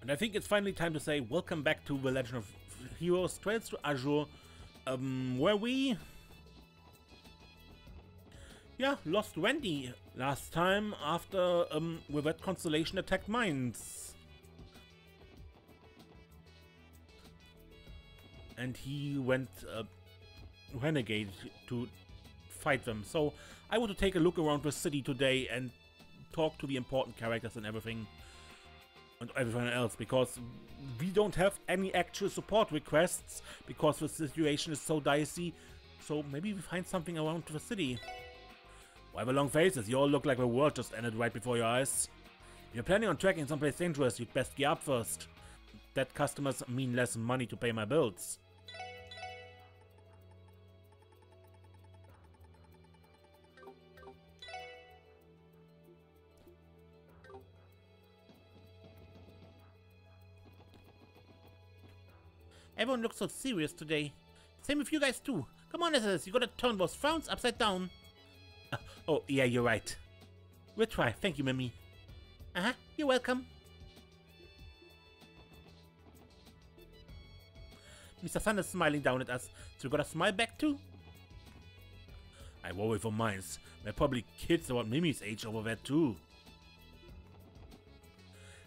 And I think it's finally time to say welcome back to The Legend of Heroes Trails to Azure, where we... yeah, lost Wendy last time after with that constellation attacked mines. And he went renegade to fight them. So I want to take a look around the city today and talk to the important characters and everything and everyone else, because we don't have any actual support requests because the situation is so dicey. So maybe we find something around the city. Why the long faces? You all look like the world just ended right before your eyes. If you're planning on tracking someplace dangerous, you'd best gear up first. That customers mean less money to pay my bills. Everyone looks so serious today. Same with you guys too. Come on, SS, you gotta turn those frowns upside down. Oh, yeah, you're right. We'll try. Thank you, Mimi. You're welcome. Mr. Sun is smiling down at us, so we gotta smile back too? I worry for mines. There are probably kids about Mimi's age over there too.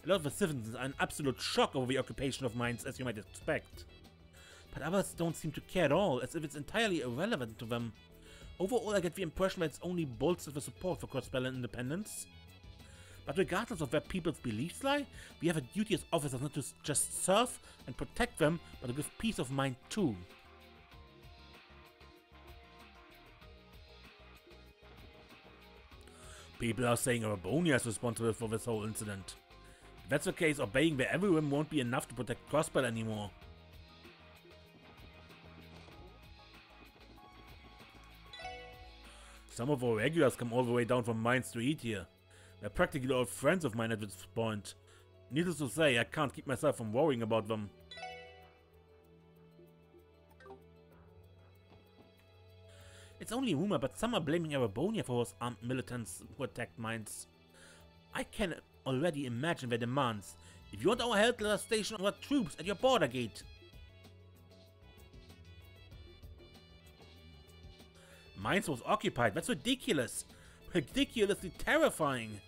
A lot of the citizens are in absolute shock over the occupation of mines, as you might expect. But others don't seem to care at all, as if it's entirely irrelevant to them. Overall, I get the impression that it's only bolstered the support for cross-balance independence. But regardless of where people's beliefs lie, we have a duty as officers not to just serve and protect them, but to give peace of mind too. People are saying Arabonia is responsible for this whole incident. If that's the case, obeying their every whim won't be enough to protect Crossbell anymore. Some of our regulars come all the way down from mines to eat here. They're practically all friends of mine at this point. Needless to say, I can't keep myself from worrying about them. It's only a rumor, but some are blaming Arabonia for those armed militants who attacked mines. I can already imagine their demands. If you want our help, let us station our troops at your border gate. Mines was occupied. That's ridiculous. Ridiculously terrifying.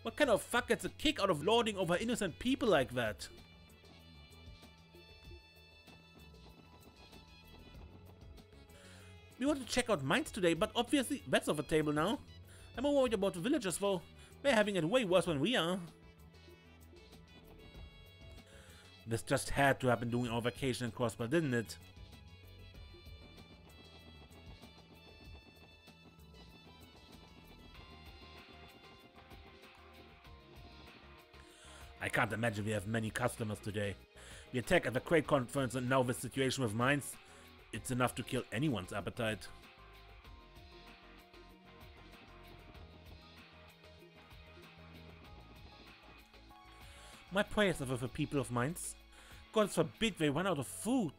What kind of fuck gets a kick out of lording over innocent people like that? We want to check out mines today, but obviously that's off the table now. I'm more worried about the villagers though. They're having it way worse than we are. This just had to happen during our vacation in Crossbell, didn't it? I can't imagine we have many customers today. The attack at the Crate Conference and now this situation with mines, it's enough to kill anyone's appetite. My prayers are with the people of mines. God forbid they run out of food.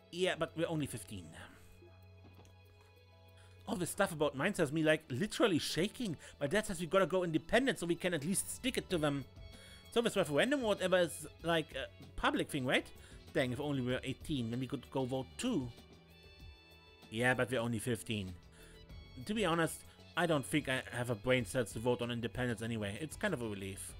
Yeah, but we're only 15. All this stuff about mines has me like literally shaking. My dad says we gotta go independent so we can at least stick it to them. So this referendum or whatever is like a public thing, right? Dang, if only we were 18, then we could go vote too. Yeah, but we're only 15. To be honest, I don't think I have a brain cells to vote on independence anyway. It's kind of a relief.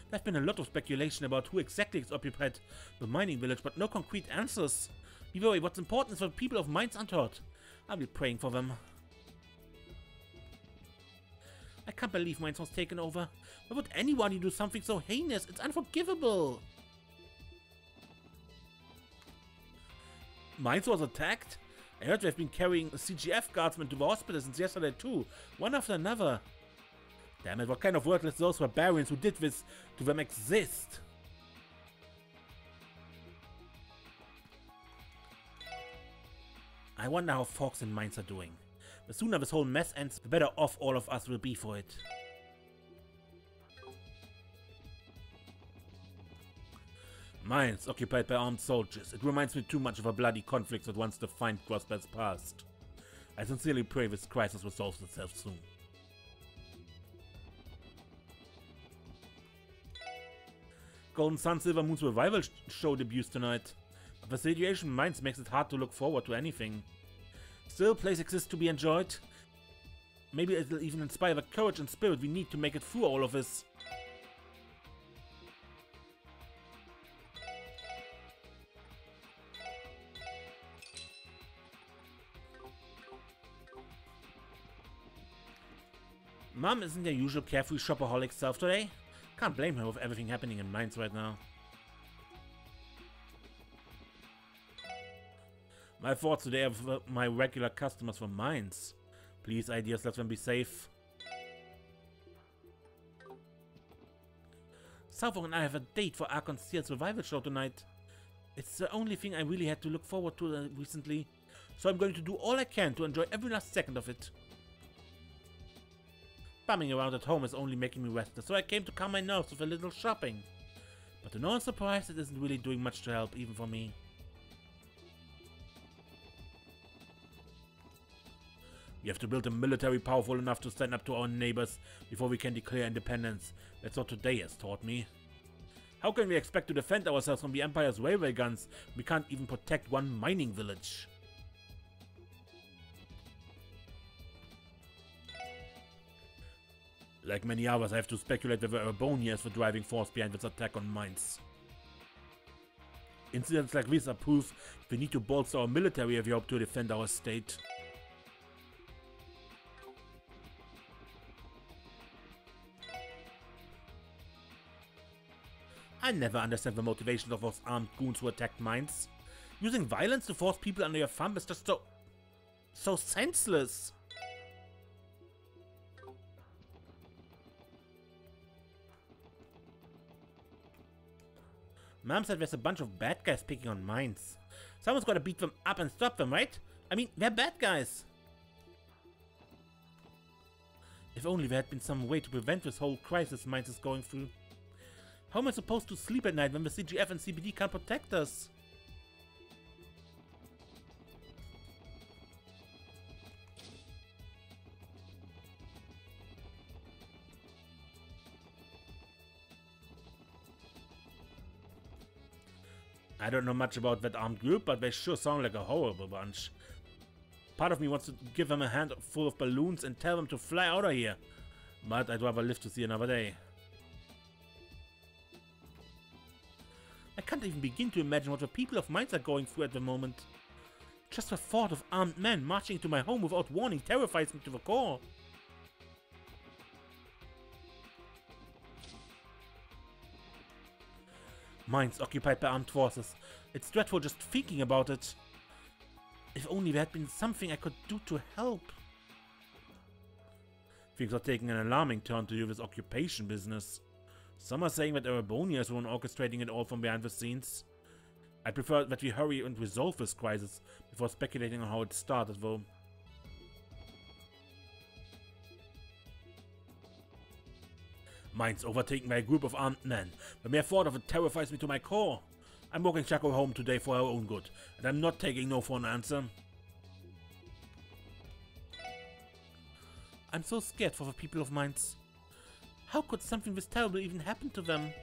There's been a lot of speculation about who exactly has occupied the mining village, but no concrete answers. Be worried, what's important is for the people of Mines Untold. I'll be praying for them. I can't believe Mines was taken over. Why would anyone do something so heinous? It's unforgivable. Mines was attacked? I heard they've been carrying CGF guardsmen to the hospital since yesterday too, one after another. Damn it, what kind of worthless those barbarians who did this to them exist? I wonder how folks in Mines are doing. The sooner this whole mess ends, the better off all of us will be for it. Mines occupied by armed soldiers. It reminds me too much of a bloody conflict that once defined Grossbell's past. I sincerely pray this crisis resolves itself soon. Golden Sun Silver Moon's revival show debuts tonight. But the situation in Mines makes it hard to look forward to anything. Still, place exists to be enjoyed. Maybe it'll even inspire the courage and spirit we need to make it through all of this. Mom isn't your usual carefree shopaholic self today. Can't blame her with everything happening in Mines right now. My thoughts today are for my regular customers from Mines. Please, ideas, let them be safe. Salvo and I have a date for Archon Steel's revival show tonight. It's the only thing I really had to look forward to recently, so I'm going to do all I can to enjoy every last second of it. Bumming around at home is only making me restless, so I came to calm my nerves with a little shopping. But to no one's surprise, it isn't really doing much to help, even for me. We have to build a military powerful enough to stand up to our neighbors before we can declare independence. That's what today has taught me. How can we expect to defend ourselves from the Empire's railway guns? We can't even protect one mining village. Like many others, I have to speculate whether Urbonia is the driving force behind this attack on Mines. Incidents like this are proof we need to bolster our military if we hope to defend our state. I never understand the motivations of those armed goons who attacked Mines. Using violence to force people under your thumb is just so senseless. Mom said there's a bunch of bad guys picking on Mines. Someone's gotta beat them up and stop them, right? I mean, they're bad guys. If only there had been some way to prevent this whole crisis Mines is going through. How am I supposed to sleep at night when the CGF and CBD can't protect us? I don't know much about that armed group, but they sure sound like a horrible bunch. Part of me wants to give them a handful of balloons and tell them to fly out of here. But I'd rather live to see another day. I can't even begin to imagine what the people of Mines are going through at the moment. Just the thought of armed men marching into my home without warning terrifies me to the core. Mines occupied by armed forces. It's dreadful just thinking about it. If only there had been something I could do to help. Things are taking an alarming turn to do with occupation business. Some are saying that Erebonia is the one orchestrating it all from behind the scenes. I prefer that we hurry and resolve this crisis before speculating on how it started, though. Mines overtaken by a group of armed men. The mere thought of it terrifies me to my core. I'm walking Chaco home today for her own good, and I'm not taking no for an answer. I'm so scared for the people of Mines. How could something this terrible even happen to them?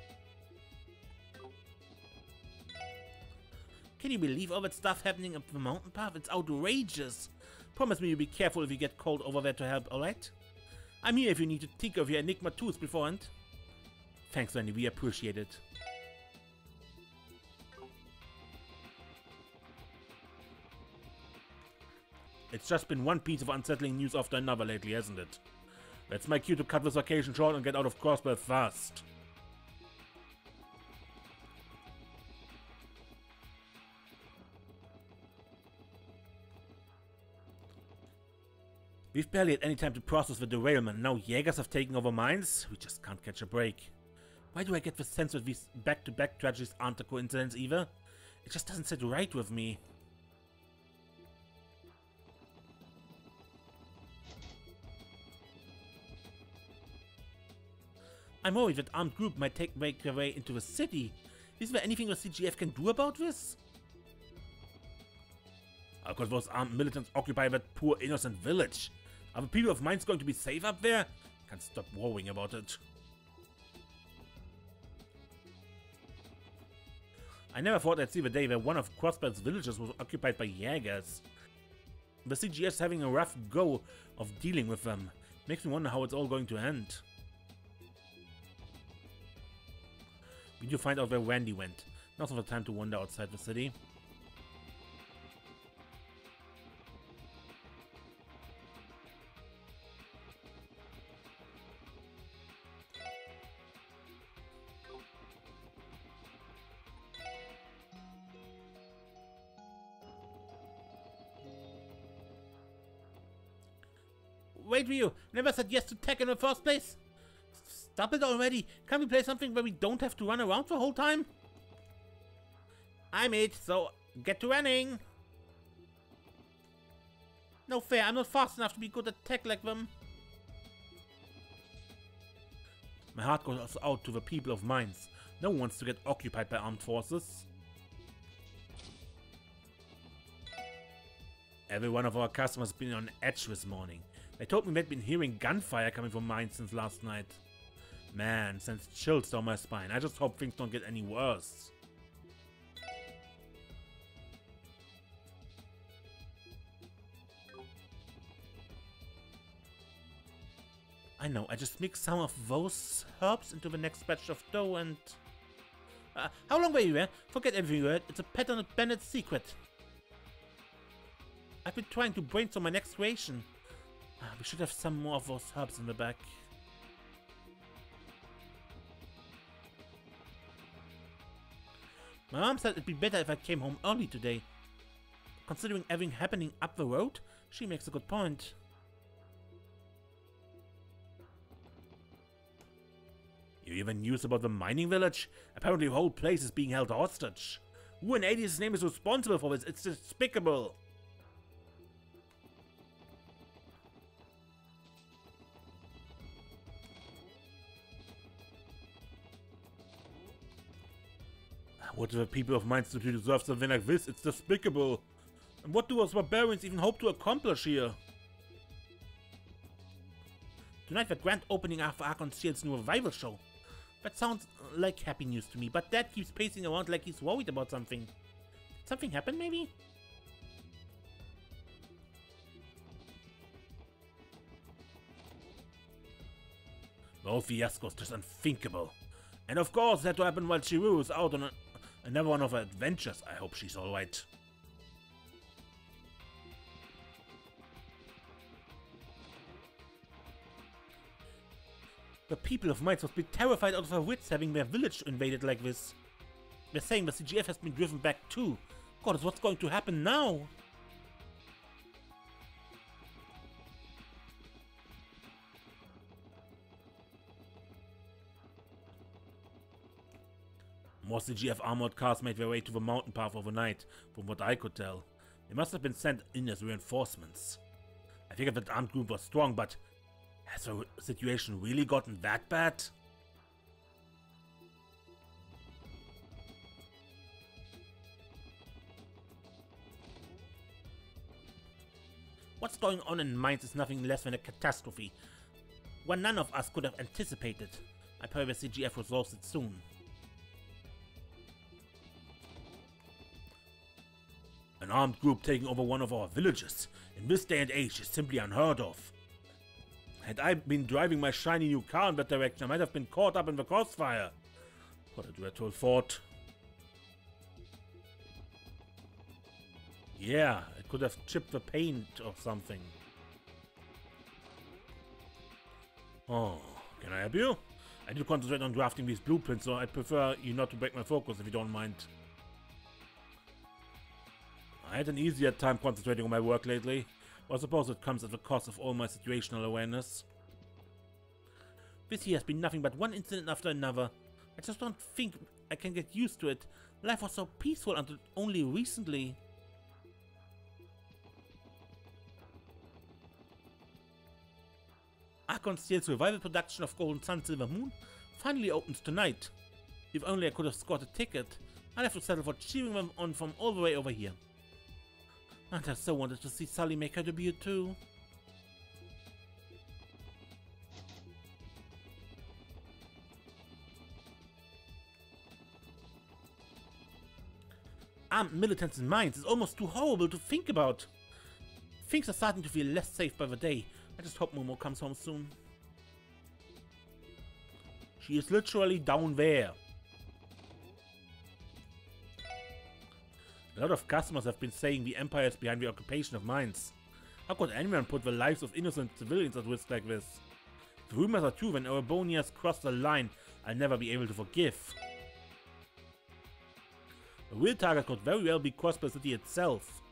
Can you believe all that stuff happening up the mountain path? It's outrageous. Promise me you'll be careful if you get called over there to help, alright? I'm here if you need to tinker with your Enigma tools beforehand. Thanks, Wendy, we appreciate it. It's just been one piece of unsettling news after another lately, hasn't it? That's my cue to cut this vacation short and get out of Grossbell fast. We've barely had any time to process the derailment. Now Jaegers have taken over Mines. We just can't catch a break. Why do I get the sense that these back-to-back tragedies aren't a coincidence either? It just doesn't sit right with me. I'm worried that armed group might make their way into the city. Is there anything the CGF can do about this? Of course, those armed militants occupy that poor innocent village. Are the people of Mainz going to be safe up there? Can't stop worrying about it. I never thought I'd see the day where one of Crossbell's villages was occupied by Jägers. The CGF's having a rough go of dealing with them. Makes me wonder how it's all going to end. We need to find out where Randy went. Now's not the time to wander outside the city. Wait for you! Never said yes to tech in the first place! Stop it already! Can't we play something where we don't have to run around the whole time? I'm it, so get to running! No fair, I'm not fast enough to be good at tech like them. My heart goes out to the people of Mainz. No one wants to get occupied by armed forces. Every one of our customers has been on edge this morning. They told me they'd been hearing gunfire coming from Mainz since last night. Man, sends chills down my spine. I just hope things don't get any worse. I know, I just mixed some of those herbs into the next batch of dough and... how long were you here? Forget everything you heard. It's a pattern of Bennett's secret. I've been trying to brainstorm my next creation. We should have some more of those herbs in the back. My mom said it'd be better if I came home early today. Considering everything happening up the road, she makes a good point. You hear the news about the mining village? Apparently the whole place is being held hostage. Who in 80's name is responsible for this? It's despicable. What do the people of Mainz do to deserve something like this? It's despicable. And what do us barbarians even hope to accomplish here? Tonight the grand opening of Arconceal's new revival show. That sounds like happy news to me, but Dad keeps pacing around like he's worried about something. Something happened, maybe? The whole fiasco's just unthinkable. And of course, that had to happen while Chiru was out on another one of her adventures. I hope she's alright. The people of Mainz must be terrified out of their wits having their village invaded like this. They're saying the CGF has been driven back too. God, what's going to happen now? More CGF armored cars made their way to the mountain path overnight, from what I could tell. They must have been sent in as reinforcements. I figured that armed group was strong, but has the situation really gotten that bad? What's going on in Mainz is nothing less than a catastrophe, one none of us could have anticipated. I pray the CGF resolves it soon. An armed group taking over one of our villages in this day and age is simply unheard of. Had I been driving my shiny new car in that direction, I might have been caught up in the crossfire. What a dreadful thought. Yeah, it could have chipped the paint or something. Oh, can I help you? I need to concentrate on drafting these blueprints, so I'd prefer you not to break my focus if you don't mind. I had an easier time concentrating on my work lately. Well, I suppose it comes at the cost of all my situational awareness. This year has been nothing but one incident after another. I just don't think I can get used to it. Life was so peaceful until only recently. Arconceal's revival production of Golden Sun Silver Moon finally opens tonight. If only I could have scored a ticket, I'd have to settle for cheering them on from all the way over here. And I so wanted to see Sully make her debut too. Armed militants in mines is almost too horrible to think about. Things are starting to feel less safe by the day. I just hope Momo comes home soon. She is literally down there. A lot of customers have been saying the Empire is behind the occupation of mines. How could anyone put the lives of innocent civilians at risk like this? If rumors are true, when Erebonians cross the line, I'll never be able to forgive. The real target could very well be crossed by the city itself.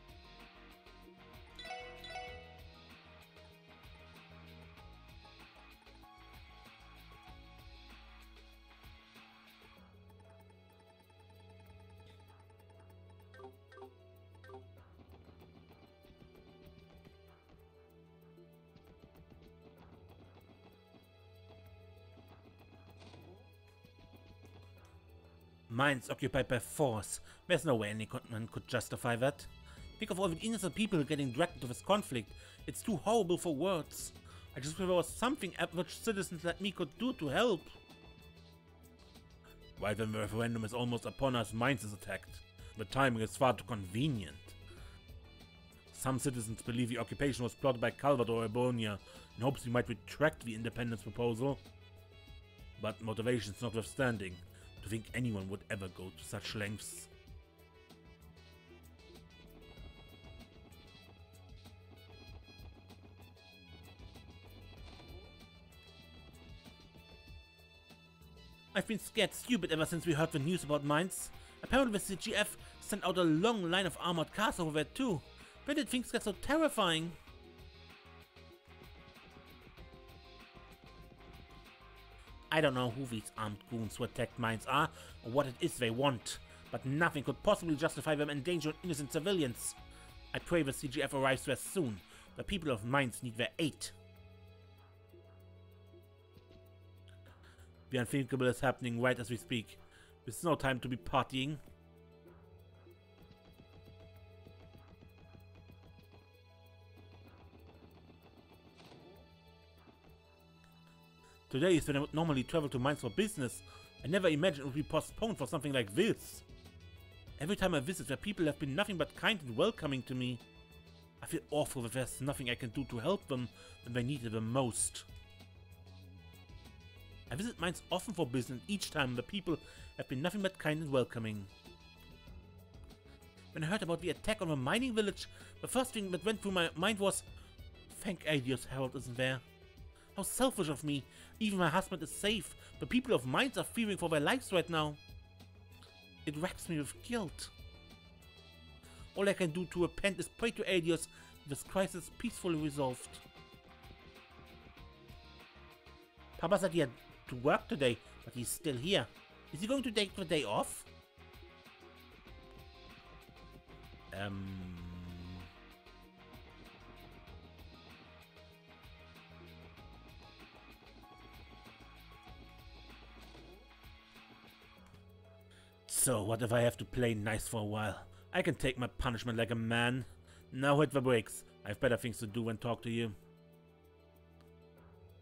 Mines occupied by force. There's no way anyone could justify that. Think of all the innocent people getting dragged into this conflict. It's too horrible for words. I just wish there was something average citizens like me could do to help. Right when the referendum is almost upon us, Mines is attacked. The timing is far too convenient. Some citizens believe the occupation was plotted by Calvert or Ebonia in hopes we might retract the independence proposal. But motivations notwithstanding, to think anyone would ever go to such lengths. I've been scared stupid ever since we heard the news about mines. Apparently the CGF sent out a long line of armored cars over there too. Where did things get so terrifying? I don't know who these armed goons who attacked mines are, or what it is they want, but nothing could possibly justify them endangering innocent civilians. I pray the CGF arrives there soon. The people of mines need their aid. The unthinkable is happening right as we speak. There's no time to be partying. Today is when I would normally travel to mines for business. I never imagined it would be postponed for something like this. Every time I visit where people have been nothing but kind and welcoming to me. I feel awful that there's nothing I can do to help them when they need it the most. I visit mines often for business, each time the people have been nothing but kind and welcoming. When I heard about the attack on the mining village, the first thing that went through my mind was, thank Adios Harold isn't there. How selfish of me. Even my husband is safe. The people of mines are fearing for their lives right now. It wraps me with guilt. All I can do to repent is pray to Adios this crisis peacefully resolved. Papa said he had to work today, but he's still here. Is he going to take the day off? So, what if I have to play nice for a while? I can take my punishment like a man. Now hit the brakes. I have better things to do than talk to you.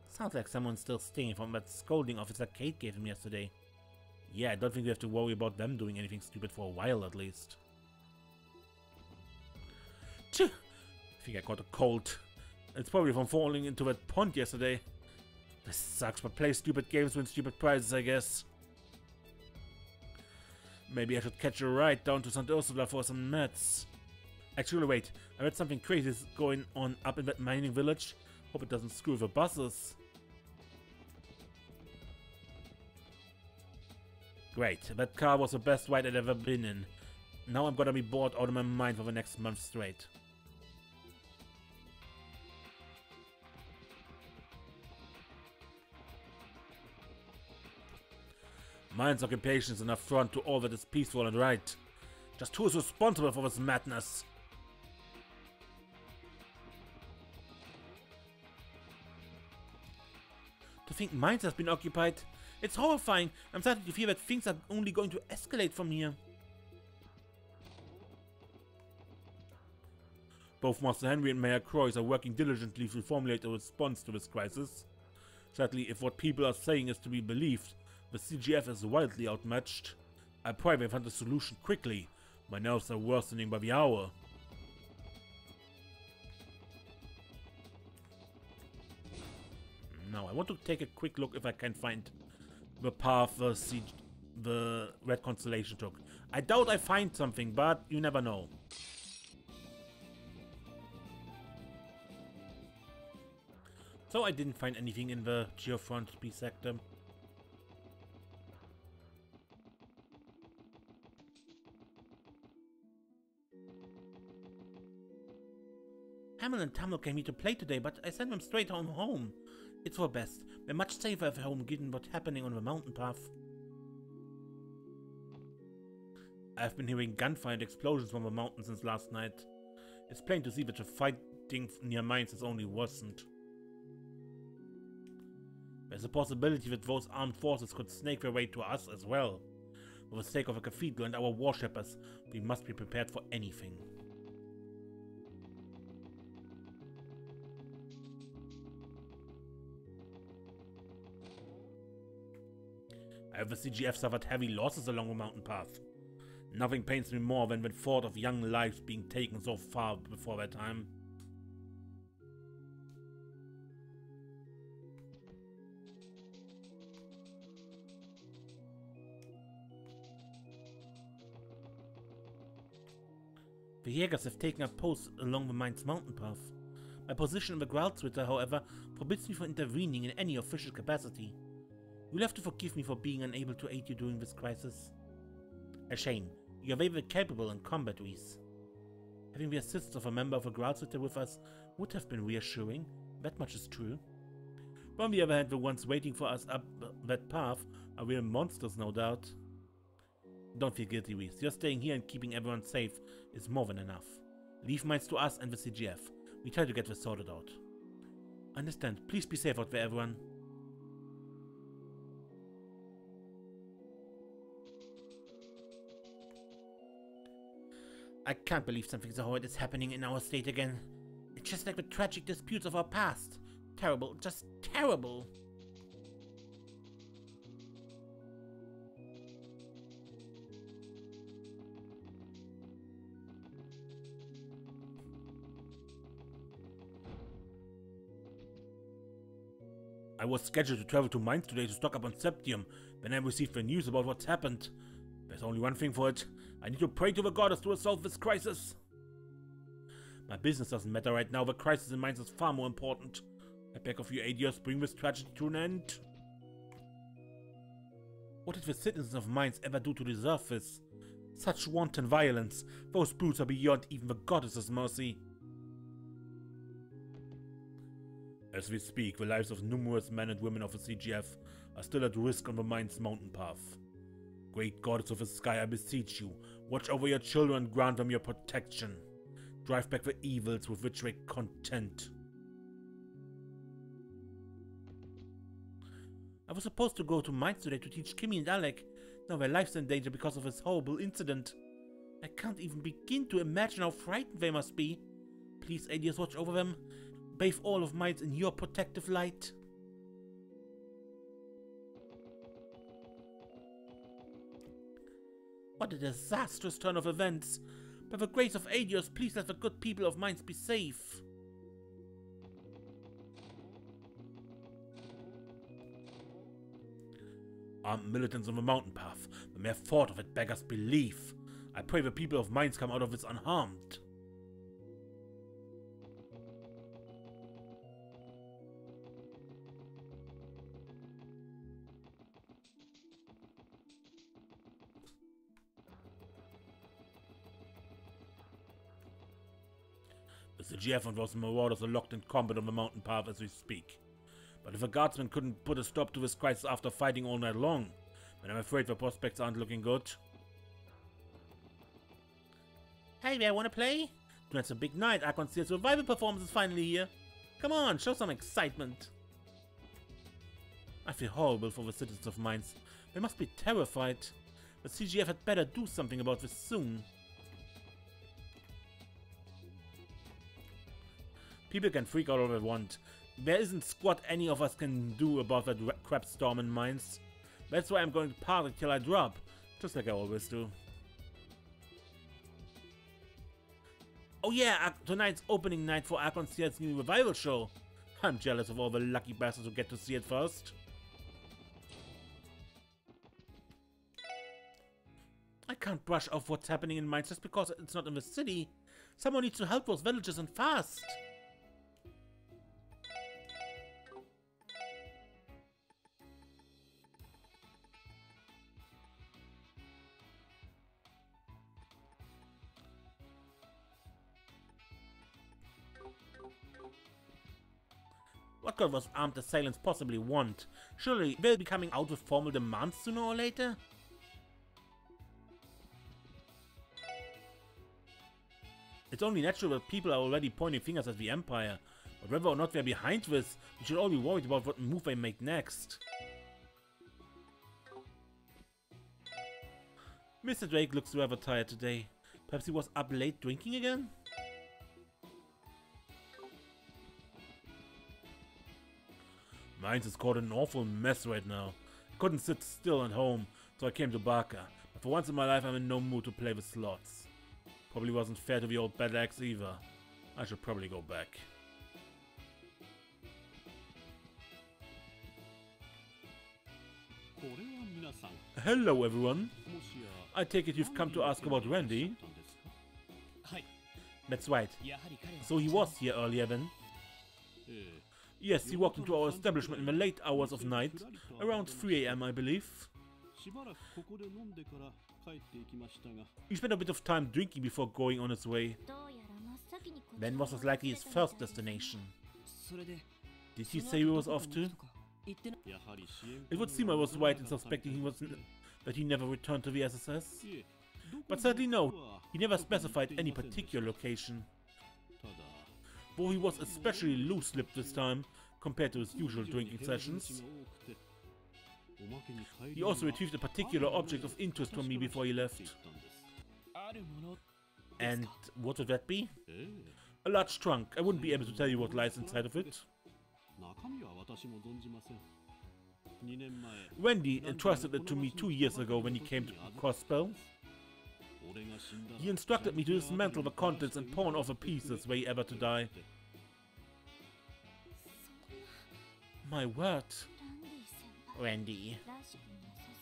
Sounds like someone's still stinging from that scolding Officer Kate gave him yesterday. Yeah, I don't think we have to worry about them doing anything stupid for a while at least. Tch! I think I caught a cold. It's probably from falling into that pond yesterday. This sucks, but play stupid games win stupid prizes, I guess. Maybe I should catch a ride down to St. Ursula for some meds. Actually, wait. I heard something crazy is going on up in that mining village. Hope it doesn't screw the buses. Great. That car was the best ride I'd ever been in. Now I'm gonna be bored out of my mind for the next month straight. Mines occupation is an affront to all that is peaceful and right. Just who is responsible for this madness? To think mines has been occupied, It's horrifying. I'm starting to fear that things are only going to escalate from here. Both Master Henry and Mayor Croix are working diligently to formulate a response to this crisis. Sadly, if what people are saying is to be believed, the CGF is wildly outmatched. I pray they find a solution quickly. My nerves are worsening by the hour. Now, I want to take a quick look if I can find the path the Red Constellation took. I doubt I find something, but you never know. So I didn't find anything in the Geofront B sector. Hamel and Tamil came here to play today, but I sent them straight on home. It's for best. We're much safer at home given what's happening on the mountain path. I've been hearing gunfire and explosions from the mountain since last night. It's plain to see that the fighting near mines has only worsened. There's a possibility that those armed forces could snake their way to us as well. For the sake of the cathedral and our worshippers, we must be prepared for anything. Have the CGF suffered heavy losses along the mountain path? Nothing pains me more than the thought of young lives being taken so far before their time. The Jägers have taken up posts along the mine's mountain path. My position in the Graalsritter, however, forbids me from intervening in any official capacity. You'll have to forgive me for being unable to aid you during this crisis. A shame. You are very capable in combat, Reese. Having the assistance of a member of the Graalsritter with us would have been reassuring. That much is true. But on the other hand, the ones waiting for us up that path are real monsters, no doubt. Don't feel guilty, Reese. Your staying here and keeping everyone safe is more than enough. Leave mines to us and the CGF. We try to get this sorted out. Understand. Please be safe out there, everyone. I can't believe something so horrid is happening in our state again. It's just like the tragic disputes of our past. Terrible, just terrible. I was scheduled to travel to mines today to stock up on Septium when I received the news about what's happened. There's only one thing for it. I need to pray to the goddess to resolve this crisis. My business doesn't matter right now. The crisis in mines is far more important. I beg of you, Adios, bring this tragedy to an end. What did the citizens of mines ever do to deserve this? Such wanton violence. Those brutes are beyond even the goddess's mercy. As we speak, the lives of numerous men and women of the CGF are still at risk on the mine's mountain path. Great goddess of the sky, I beseech you, watch over your children and grant them your protection. Drive back the evils with which they contend. I was supposed to go to mines today to teach Kimmy and Alec. Now their lives are in danger because of this horrible incident. I can't even begin to imagine how frightened they must be. Please, Adios, watch over them. Bathe all of mines in your protective light. What a disastrous turn of events. By the grace of Adios, please let the good people of mines be safe. Armed militants on the mountain path. The mere thought of it beggars belief. I pray the people of mines come out of this unharmed. The CGF and those marauders are locked in combat on the mountain path as we speak. But if the guardsmen couldn't put a stop to this crisis after fighting all night long, then I'm afraid the prospects aren't looking good. Hey there, wanna play? Tonight's a big night. Our Concealed Survival performance is finally here. Come on, show some excitement. I feel horrible for the citizens of Mainz. They must be terrified. The CGF had better do something about this soon. People can freak out all they want. There isn't squat any of us can do about that crap storm in Mainz. That's why I'm going to park till I drop, just like I always do. Oh yeah, tonight's opening night for Archon Ciel's new revival show. I'm jealous of all the lucky bastards who get to see it first. I can't brush off what's happening in Mainz just because it's not in the city. Someone needs to help those villagers and fast. What could those armed assailants possibly want? Surely they'll be coming out with formal demands sooner or later? It's only natural that people are already pointing fingers at the Empire. But whether or not they're behind this, we should all be worried about what move they make next. Mr. Drake looks rather tired today. Perhaps he was up late drinking again? Mainz is caught in an awful mess right now. I couldn't sit still at home, so I came to Barca. But for once in my life I'm in no mood to play with slots. Probably wasn't fair to the old bad eggs either. I should probably go back. Hello everyone. I take it you've come to ask about Randy? That's right. So he was here earlier then? Yes, he walked into our establishment in the late hours of night, around 3 AM I believe. He spent a bit of time drinking before going on his way. Then was most likely his first destination. Did he say he was off to? It would seem I was right in suspecting that he never returned to the SSS. But sadly no, he never specified any particular location. Though he was especially loose-lipped this time, compared to his usual drinking sessions. He also retrieved a particular object of interest from me before he left. And what would that be? A large trunk. I wouldn't be able to tell you what lies inside of it. Wendy entrusted it to me 2 years ago when he came to Crossspell. He instructed me to dismantle the contents and pawn off the pieces were he ever to die. My word. Randy.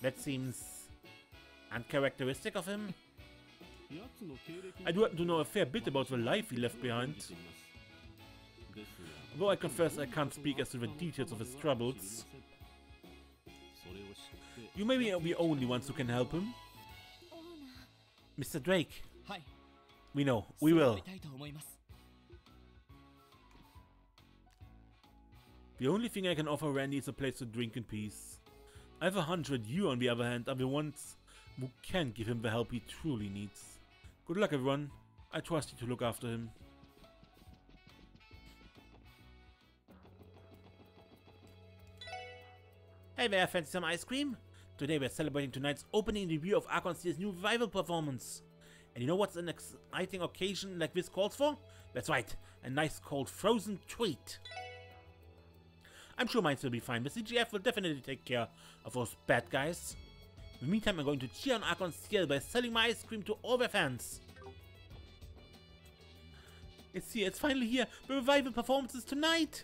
That seems uncharacteristic of him. I do happen to know a fair bit about the life he left behind. Though I confess I can't speak as to the details of his troubles. You may be the only ones who can help him. Mr. Drake. We know. We will. The only thing I can offer Randy is a place to drink in peace. I have a hunch that you, on the other hand, are the ones who can give him the help he truly needs. Good luck, everyone. I trust you to look after him. Hey there, fancy some ice cream? Today we're celebrating tonight's opening debut of Archon Ciel's new revival performance. And you know what's an exciting occasion like this calls for? That's right, a nice cold frozen treat. I'm sure Mainz will be fine. The CGF will definitely take care of those bad guys. In the meantime, I'm going to cheer on Archon Ciel by selling my ice cream to all their fans. It's here, it's finally here. The revival performance is tonight.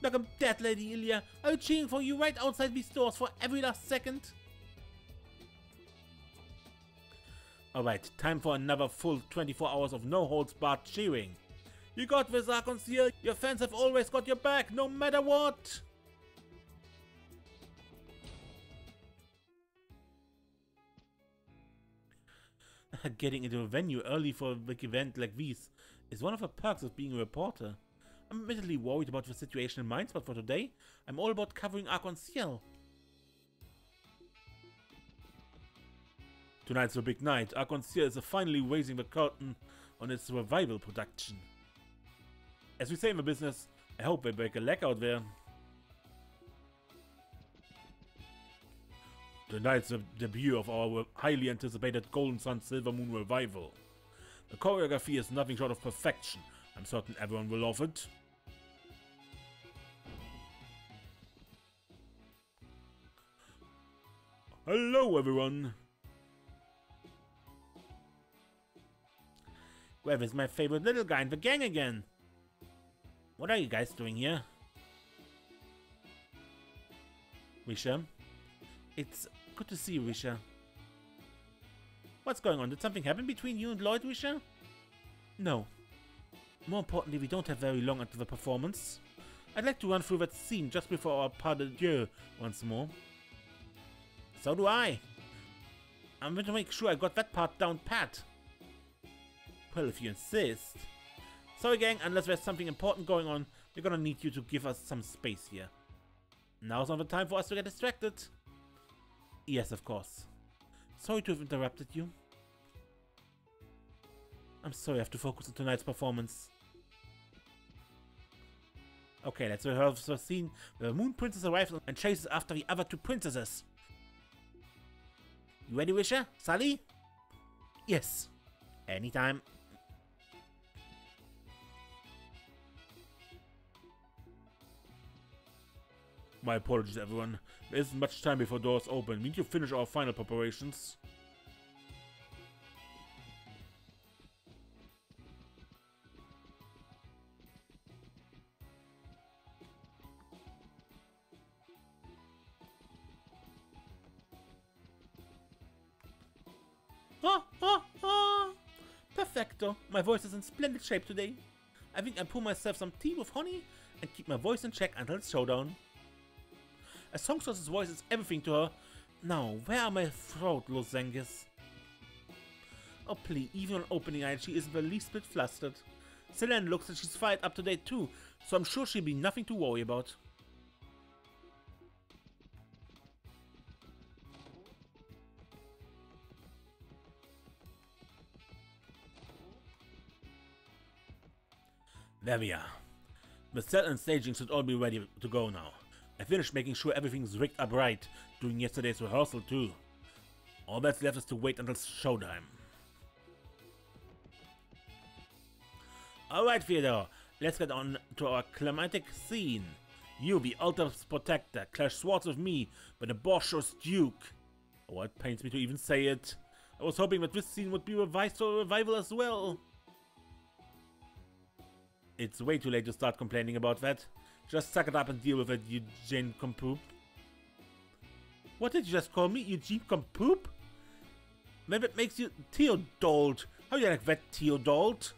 Look, I'm dead, Lady Ilya. I'll be cheering for you right outside these doors for every last second. Alright, time for another full 24 hours of no-holds-barred cheering. You got this, Archon Ciel. Your fans have always got your back, no matter what. Getting into a venue early for a big event like this is one of the perks of being a reporter. I'm admittedly worried about the situation in Mainz, but for today, I'm all about covering Archon Ciel. Tonight's the big night. Archon Ciel is finally raising the curtain on its revival production. As we say in the business, I hope they break a leg out there. Tonight's the debut of our highly anticipated Golden Sun Silver Moon revival. The choreography is nothing short of perfection. I'm certain everyone will love it. Hello everyone! Where is my favorite little guy in the gang again? What are you guys doing here? Risha? It's good to see you, Risha. What's going on? Did something happen between you and Lloyd, Risha? No. More importantly, we don't have very long until the performance. I'd like to run through that scene just before our pas de deux once more. So do I. I'm going to make sure I got that part down pat. Well, if you insist. Sorry gang, unless there's something important going on, we're gonna need you to give us some space here. Now's not the time for us to get distracted. Yes, of course. Sorry to have interrupted you. I'm sorry I have to focus on tonight's performance. Okay, let's rehearse the scene where the Moon Princess arrives and chases after the other two princesses. You ready, Wisher? Sully? Yes. Anytime. My apologies, everyone. There isn't much time before doors open. We need to finish our final preparations. Perfecto. My voice is in splendid shape today. I think I'll pour myself some tea with honey and keep my voice in check until it's showdown. A songstress's voice is everything to her. Now, where are my throat lozenges? Oh please, even on opening night, she isn't the least bit flustered. Selene looks like she's fired up to date too, so I'm sure she'll be nothing to worry about. There we are. The set and staging should all be ready to go now. I finished making sure everything's rigged up right, doing yesterday's rehearsal too. All that's left is to wait until showtime. Alright Theodore, let's get on to our climatic scene. You, the Ultimate Protector, clash swords with me, but the Bosch's Duke. Oh, it pains me to even say it. I was hoping that this scene would be revised for a revival as well. It's way too late to start complaining about that. Just suck it up and deal with it, Eugene Compoop. What did you just call me, Eugene Compoop? Maybe it makes you Theodold. How do you like that, Theodold?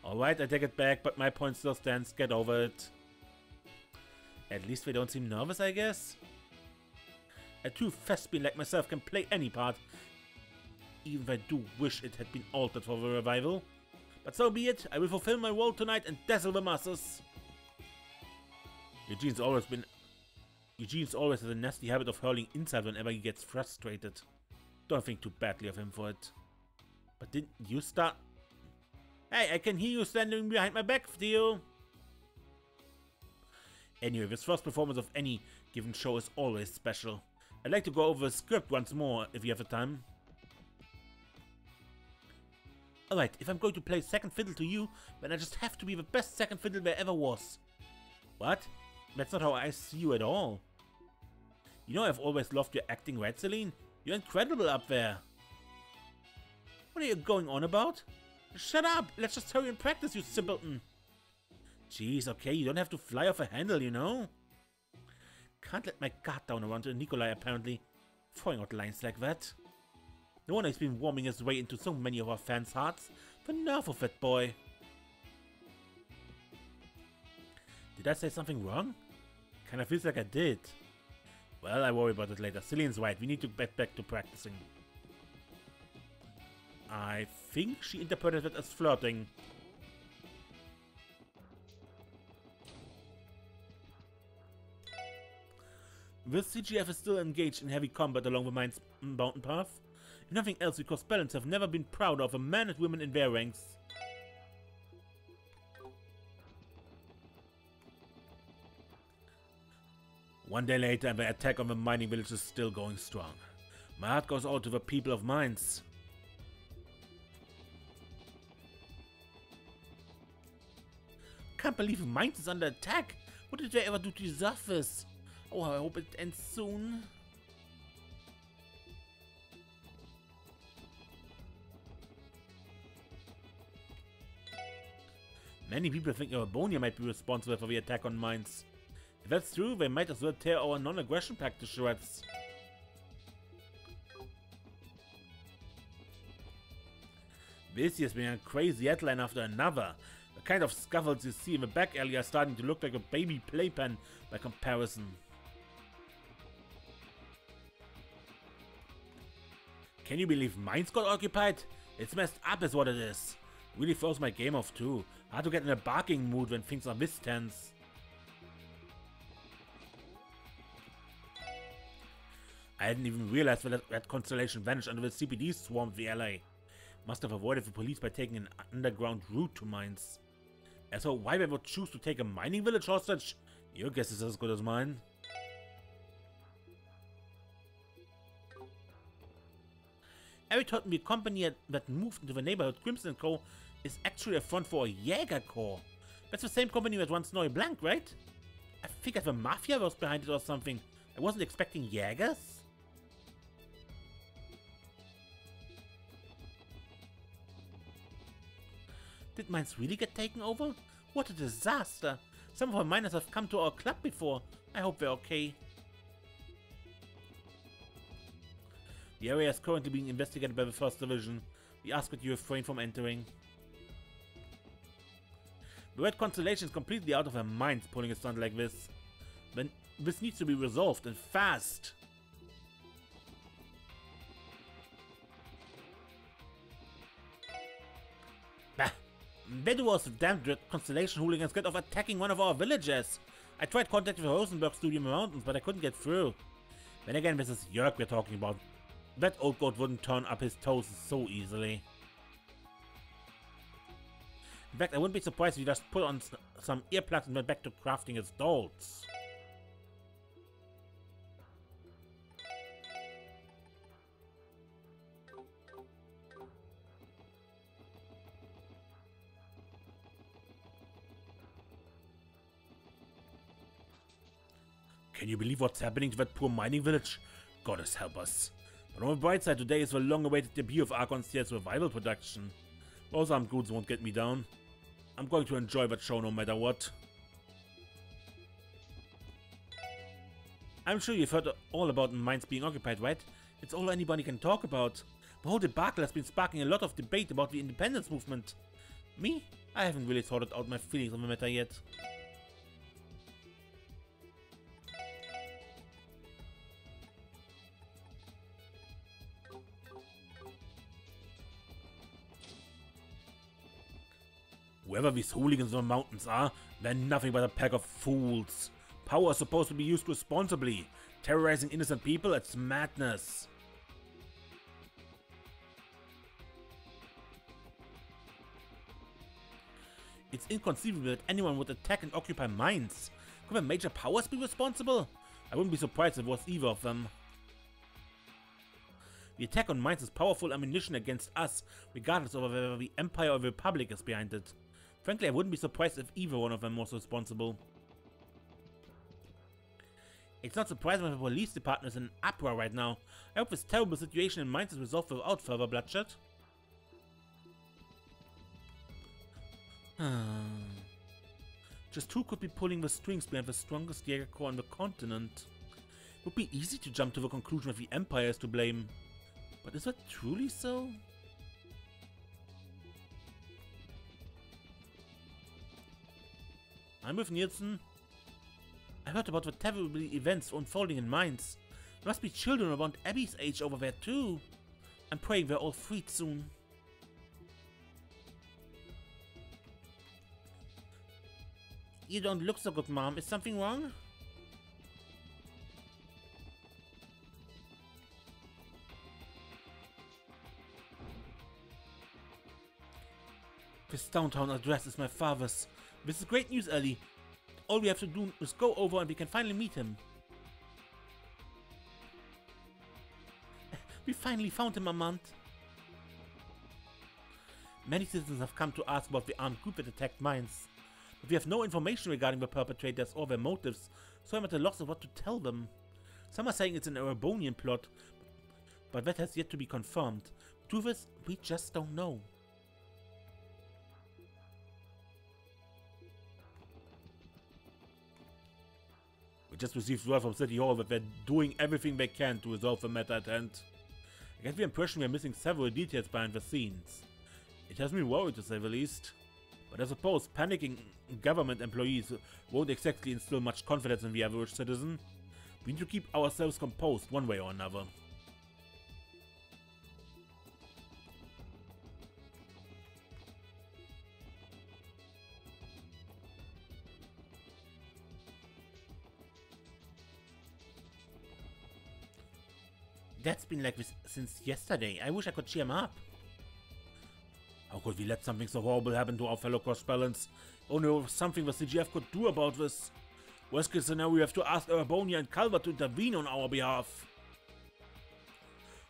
Alright, I take it back, but my point still stands. Get over it. At least they don't seem nervous, I guess. A true thespian like myself can play any part. Even if I do wish it had been altered for the revival. But so be it, I will fulfill my role tonight and dazzle the masses. Eugene's always has a nasty habit of hurling insult whenever he gets frustrated. Don't think too badly of him for it. But didn't you start? Hey, I can hear you standing behind my back, Theo. Anyway, this first performance of any given show is always special. I'd like to go over the script once more, if you have the time. Alright, if I'm going to play second fiddle to you, then I just have to be the best second fiddle there ever was. What? That's not how I see you at all. You know I've always loved your acting, right, Celine? You're incredible up there. What are you going on about? Shut up! Let's just hurry and practice, you simpleton. Jeez, okay, you don't have to fly off a handle, you know? Can't let my guard down around Nikolai, apparently. Throwing out lines like that. No wonder he's been warming his way into so many of our fans' hearts. The nerve of that boy. Did I say something wrong? Kinda feels like I did. Well, I worry about it later. Celine's right, we need to get back to practicing. I think she interpreted it as flirting. This CGF is still engaged in heavy combat along the mine's mountain path. If nothing else, because Balance have never been prouder of a man and women in their ranks. One day later, and the attack on the mining village is still going strong. My heart goes out to the people of Mines. Can't believe Mines is under attack. What did they ever do to deserve this? Oh, I hope it ends soon. Many people think Urbonia might be responsible for the attack on Mines. If that's true, they might as well tear our non-aggression pact to shreds. This year's been a crazy headline after another. The kind of scuffles you see in the back alley are starting to look like a baby playpen by comparison. Can you believe Mines got occupied? It's messed up is what it is. Really throws my game off too. Hard to get in a barking mood when things are this tense. I hadn't even realized that Constellation vanished under the CPD swarmed the LA. Must have avoided the police by taking an underground route to Mines. And so why they would choose to take a mining village hostage? Your guess is as good as mine. Eric told me a company that moved into the neighborhood, Crimson & Co., is actually a front for a Jäger Corps. That's the same company that runs Snowy Blank, right? I figured the Mafia was behind it or something. I wasn't expecting Jägers. Did Mines really get taken over? What a disaster! Some of our miners have come to our club before. I hope they're okay. The area is currently being investigated by the 1st Division. We ask that you refrain from entering. The Red Constellation is completely out of their minds pulling a stunt like this. Then this needs to be resolved and fast. Bah! Where do those damn Red Constellation hooligans get off attacking one of our villages? I tried contacting the Rosenberg studio in the mountains, but I couldn't get through. Then again, this is Jörg we're talking about. That old goat wouldn't turn up his toes so easily. In fact, I wouldn't be surprised if he just put on some earplugs and went back to crafting his dolls. Can you believe what's happening to that poor mining village? Goddess help us. But on the bright side, today is the long-awaited debut of Archon's Tears Revival production. Those armed goods won't get me down. I'm going to enjoy that show no matter what. I'm sure you've heard all about Mines being occupied, right? It's all anybody can talk about. The whole debacle has been sparking a lot of debate about the independence movement. Me? I haven't really sorted out my feelings on the matter yet. Whoever these hooligans in the mountains are, they're nothing but a pack of fools. Power is supposed to be used responsibly. Terrorizing innocent people, it's madness. It's inconceivable that anyone would attack and occupy Mines. Could the major powers be responsible? I wouldn't be surprised if it was either of them. The attack on Mines is powerful ammunition against us, regardless of whether the Empire or the Republic is behind it. Frankly, I wouldn't be surprised if either one of them was responsible. It's not surprising that the police department is in an uproar right now. I hope this terrible situation in Mines is resolved without further bloodshed. Just who could be pulling the strings behind the strongest Jäger Corps on the continent? It would be easy to jump to the conclusion that the Empire is to blame. But is that truly so? I'm with Nielsen. I heard about the terrible events unfolding in Mines. There must be children around Abby's age over there too. I'm praying they're all freed soon. You don't look so good, Mom. Is something wrong? This downtown address is my father's. This is great news, Ellie. All we have to do is go over and we can finally meet him. finally found him, Armand. Many citizens have come to ask about the armed group that attacked mines, but we have no information regarding the perpetrators or their motives, so I'm at a loss of what to tell them. Some are saying it's an Erebonian plot, but that has yet to be confirmed. Truth is, we just don't know. We just received word from City Hall that they're doing everything they can to resolve the matter at hand. I get the impression we're missing several details behind the scenes. It has me worried, to say the least. But I suppose panicking government employees won't exactly instill much confidence in the average citizen. We need to keep ourselves composed one way or another. That's been like this since yesterday. I wish I could cheer him up. How could we let something so horrible happen to our fellow cross-balance? Only something the CGF could do about this. Worst case scenario, we have to ask Erebonia and Calvert to intervene on our behalf.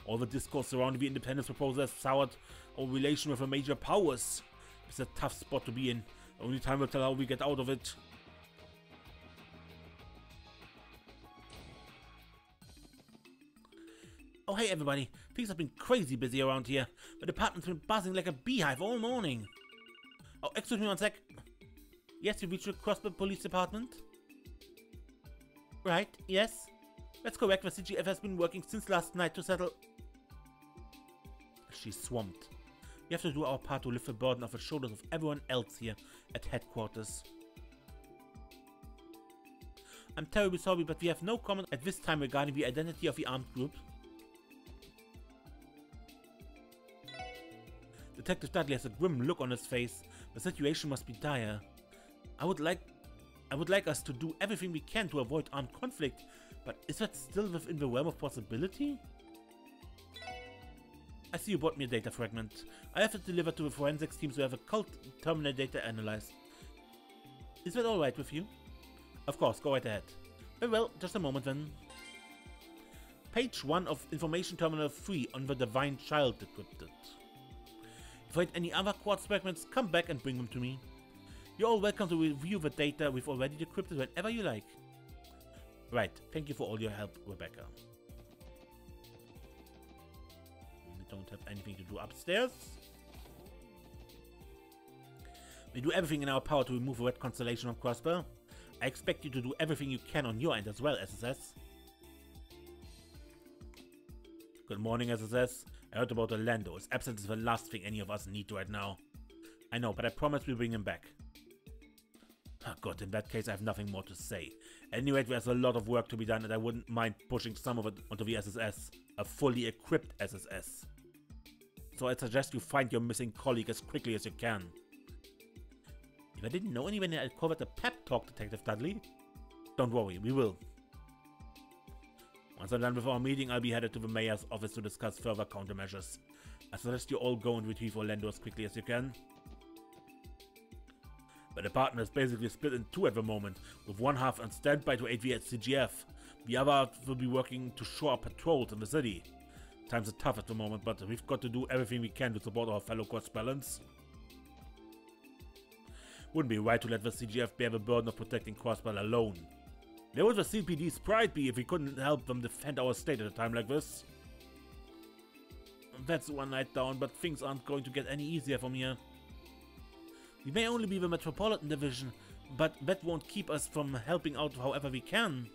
All the discourse surrounding the independence proposal has soured our relation with the major powers. It's a tough spot to be in. Only time will tell how we get out of it. Oh hey everybody, things have been crazy busy around here. The department's been buzzing like a beehive all morning. Oh, excuse me one sec. Yes, you reached the Crossbow Police Department? Right, yes. That's correct, the CGF has been working since last night to settle... She's swamped. We have to do our part to lift the burden off the shoulders of everyone else here at headquarters. I'm terribly sorry, but we have no comment at this time regarding the identity of the armed group. Detective Dudley has a grim look on his face. The situation must be dire. I would like us to do everything we can to avoid armed conflict, but is that still within the realm of possibility? I see you brought me a data fragment. I have it delivered to the forensics team to have a cult terminal data analyzed. Is that alright with you? Of course, go right ahead. Very well, just a moment then. Page 1 of Information Terminal 3 on the Divine Child decrypted. If you find any other quartz fragments, come back and bring them to me. You're all welcome to review the data we've already decrypted whenever you like. Right, thank you for all your help, Rebecca. We don't have anything to do upstairs. We do everything in our power to remove the Red Constellation from Crossbow. I expect you to do everything you can on your end as well, SSS. Good morning, SSS. I heard about Orlando. His absence is the last thing any of us need right now. I know, but I promise we'll bring him back. Oh God, in that case I have nothing more to say. Anyway, there's a lot of work to be done and I wouldn't mind pushing some of it onto the SSS. A fully equipped SSS. So I suggest you find your missing colleague as quickly as you can. If I didn't know anyone, I'd call it a pep talk, Detective Dudley. Don't worry, we will. Once I'm done with our meeting, I'll be headed to the mayor's office to discuss further countermeasures. I suggest you all go and retrieve Orlando as quickly as you can. The department is basically split in two at the moment, with one half on standby to aid the CGF. The other half will be working to shore up patrols in the city. Times are tough at the moment, but we've got to do everything we can to support our fellow cross-balance. Wouldn't be right to let the CGF bear the burden of protecting Crossbell alone. Where would the CPD's pride be if we couldn't help them defend our state at a time like this? That's one night down, but things aren't going to get any easier from here. We may only be the Metropolitan Division, but that won't keep us from helping out however we can.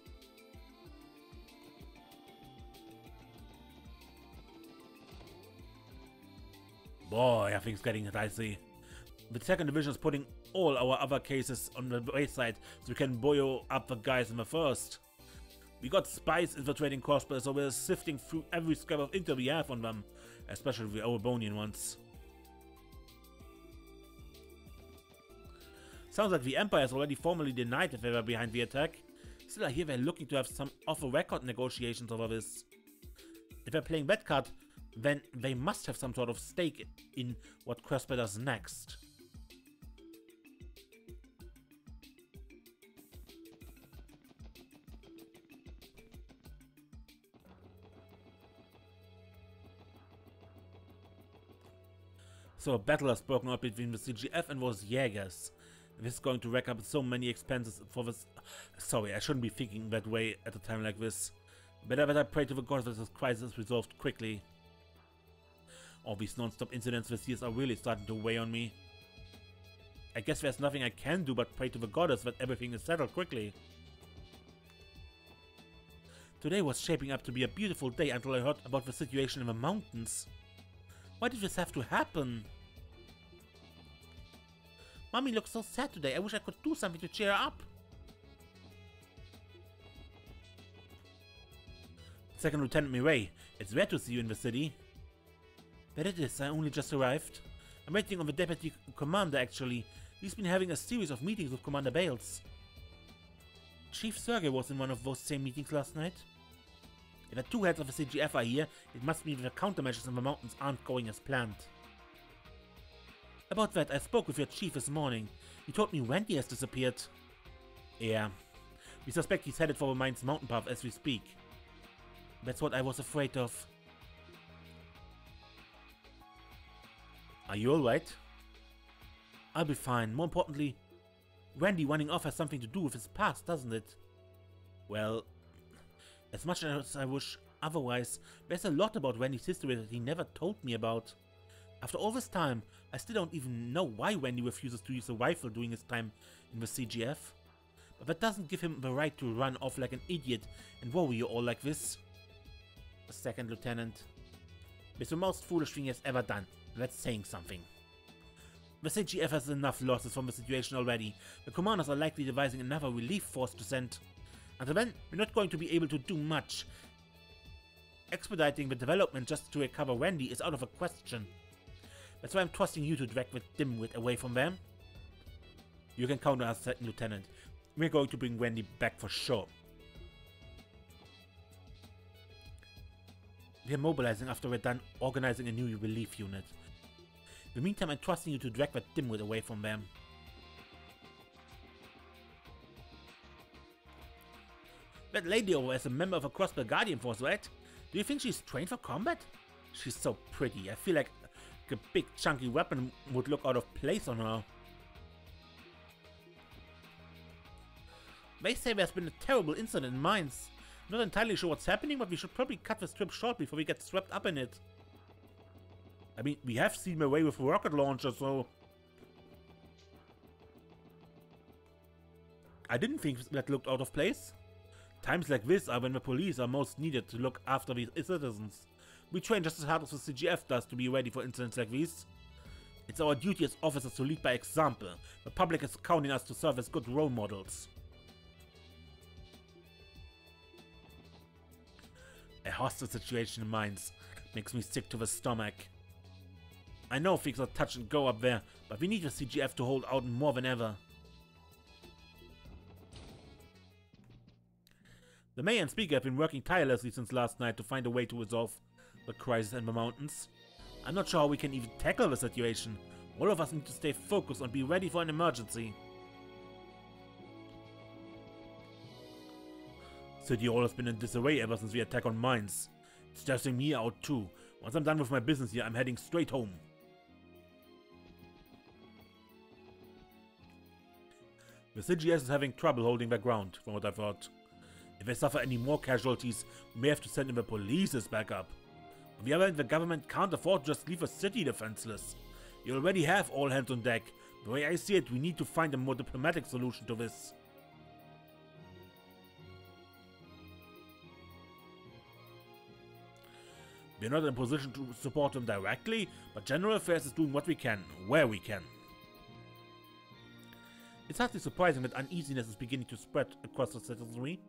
Boy, are things getting dicey. The second division is putting all our other cases on the wayside so we can boil up the guys in the first. We got spies infiltrating Crossbow, so we're sifting through every scrap of intel we have on them, especially the Erebonian ones. Sounds like the Empire has already formally denied that they were behind the attack. Still, I hear they're looking to have some off-the-record negotiations over this. If they're playing that card, then they must have some sort of stake in what Crossbow does next. So a battle has broken out between the CGF and those Jägers. This is going to rack up so many expenses for this... Sorry, I shouldn't be thinking that way at a time like this. Better pray to the gods that this crisis is resolved quickly. All these non-stop incidents this year are really starting to weigh on me. I guess there's nothing I can do but pray to the goddess that everything is settled quickly. Today was shaping up to be a beautiful day until I heard about the situation in the mountains. Why did this have to happen? Mommy looks so sad today. I wish I could do something to cheer her up. Second Lieutenant Mireille, it's rare to see you in the city. But it is, I only just arrived. I'm waiting on the Deputy Commander, actually. He's been having a series of meetings with Commander Bales. Chief Sergei was in one of those same meetings last night. If the two heads of the CGF are here, it must mean that the countermeasures in the mountains aren't going as planned. About that, I spoke with your chief this morning. He told me Wendy has disappeared. Yeah. We suspect he's headed for the mine's mountain path as we speak. That's what I was afraid of. Are you alright? I'll be fine. More importantly, Wendy running off has something to do with his past, doesn't it? Well, as much as I wish otherwise, there's a lot about Wendy's history that he never told me about. After all this time, I still don't even know why Wendy refuses to use a rifle during his time in the CGF. But that doesn't give him the right to run off like an idiot and worry you all like this. Second Lieutenant. It's the most foolish thing he has ever done. That's saying something. The CGF has enough losses from the situation already. The commanders are likely devising another relief force to send. Until then, we're not going to be able to do much. Expediting the development just to recover Wendy is out of the question. That's why I'm trusting you to drag the dimwit away from them. You can count on us, Second Lieutenant. We're going to bring Wendy back for sure. We're mobilizing after we're done organizing a new relief unit. In the meantime, I'm trusting you to drag that dimwit away from them. That lady over is a member of a Crossbow Guardian Force, right? Do you think she's trained for combat? She's so pretty. I feel like a big chunky weapon would look out of place on her. They say there's been a terrible incident in mines. Not entirely sure what's happening, but we should probably cut this trip short before we get swept up in it. I mean, we have seen my way with a rocket launcher, so... I didn't think that looked out of place. Times like this are when the police are most needed to look after the citizens. We train just as hard as the CGF does to be ready for incidents like these. It's our duty as officers to lead by example. The public is counting us to serve as good role models. A hostile situation in mines makes me sick to the stomach. I know things are touch and go up there, but we need the CGF to hold out more than ever. The mayor and speaker have been working tirelessly since last night to find a way to resolve the crisis in the mountains. I'm not sure how we can even tackle the situation. All of us need to stay focused and be ready for an emergency. City Hall has been in disarray ever since the attack on mines. It's stressing me out too. Once I'm done with my business here, I'm heading straight home. The CGS is having trouble holding their ground, from what I've heard. If they suffer any more casualties, we may have to send in the police as backup. On the other hand, the government can't afford to just leave a city defenseless. You already have all hands on deck. The way I see it, we need to find a more diplomatic solution to this. We're not in a position to support them directly, but General Affairs is doing what we can, where we can. It's hardly surprising that uneasiness is beginning to spread across the citizenry.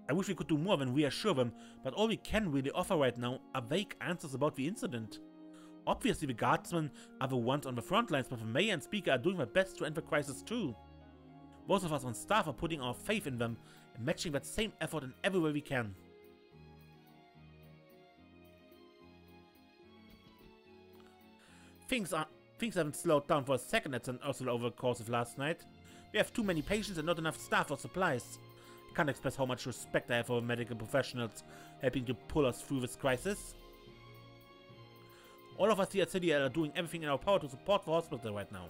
I wish we could do more than reassure them, but all we can really offer right now are vague answers about the incident. Obviously the guardsmen are the ones on the front lines, but the mayor and speaker are doing their best to end the crisis too. Most of us on staff are putting our faith in them and matching that same effort in every way we can. Things haven't slowed down for a second at St. Ursula over the course of last night. We have too many patients and not enough staff or supplies. I can't express how much respect I have for medical professionals helping to pull us through this crisis. All of us here at City are doing everything in our power to support the hospital right now.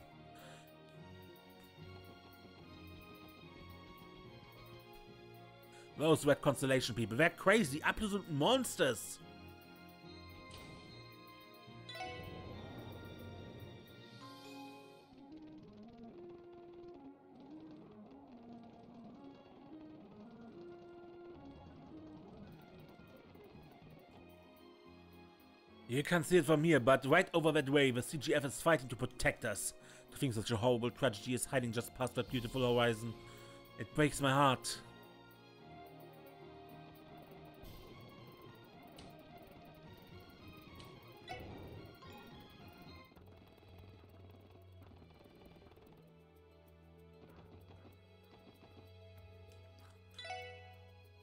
Those Red Constellation people, they're crazy, absolute monsters! You can't see it from here, but right over that way, the CGF is fighting to protect us. To think such a horrible tragedy is hiding just past that beautiful horizon. It breaks my heart.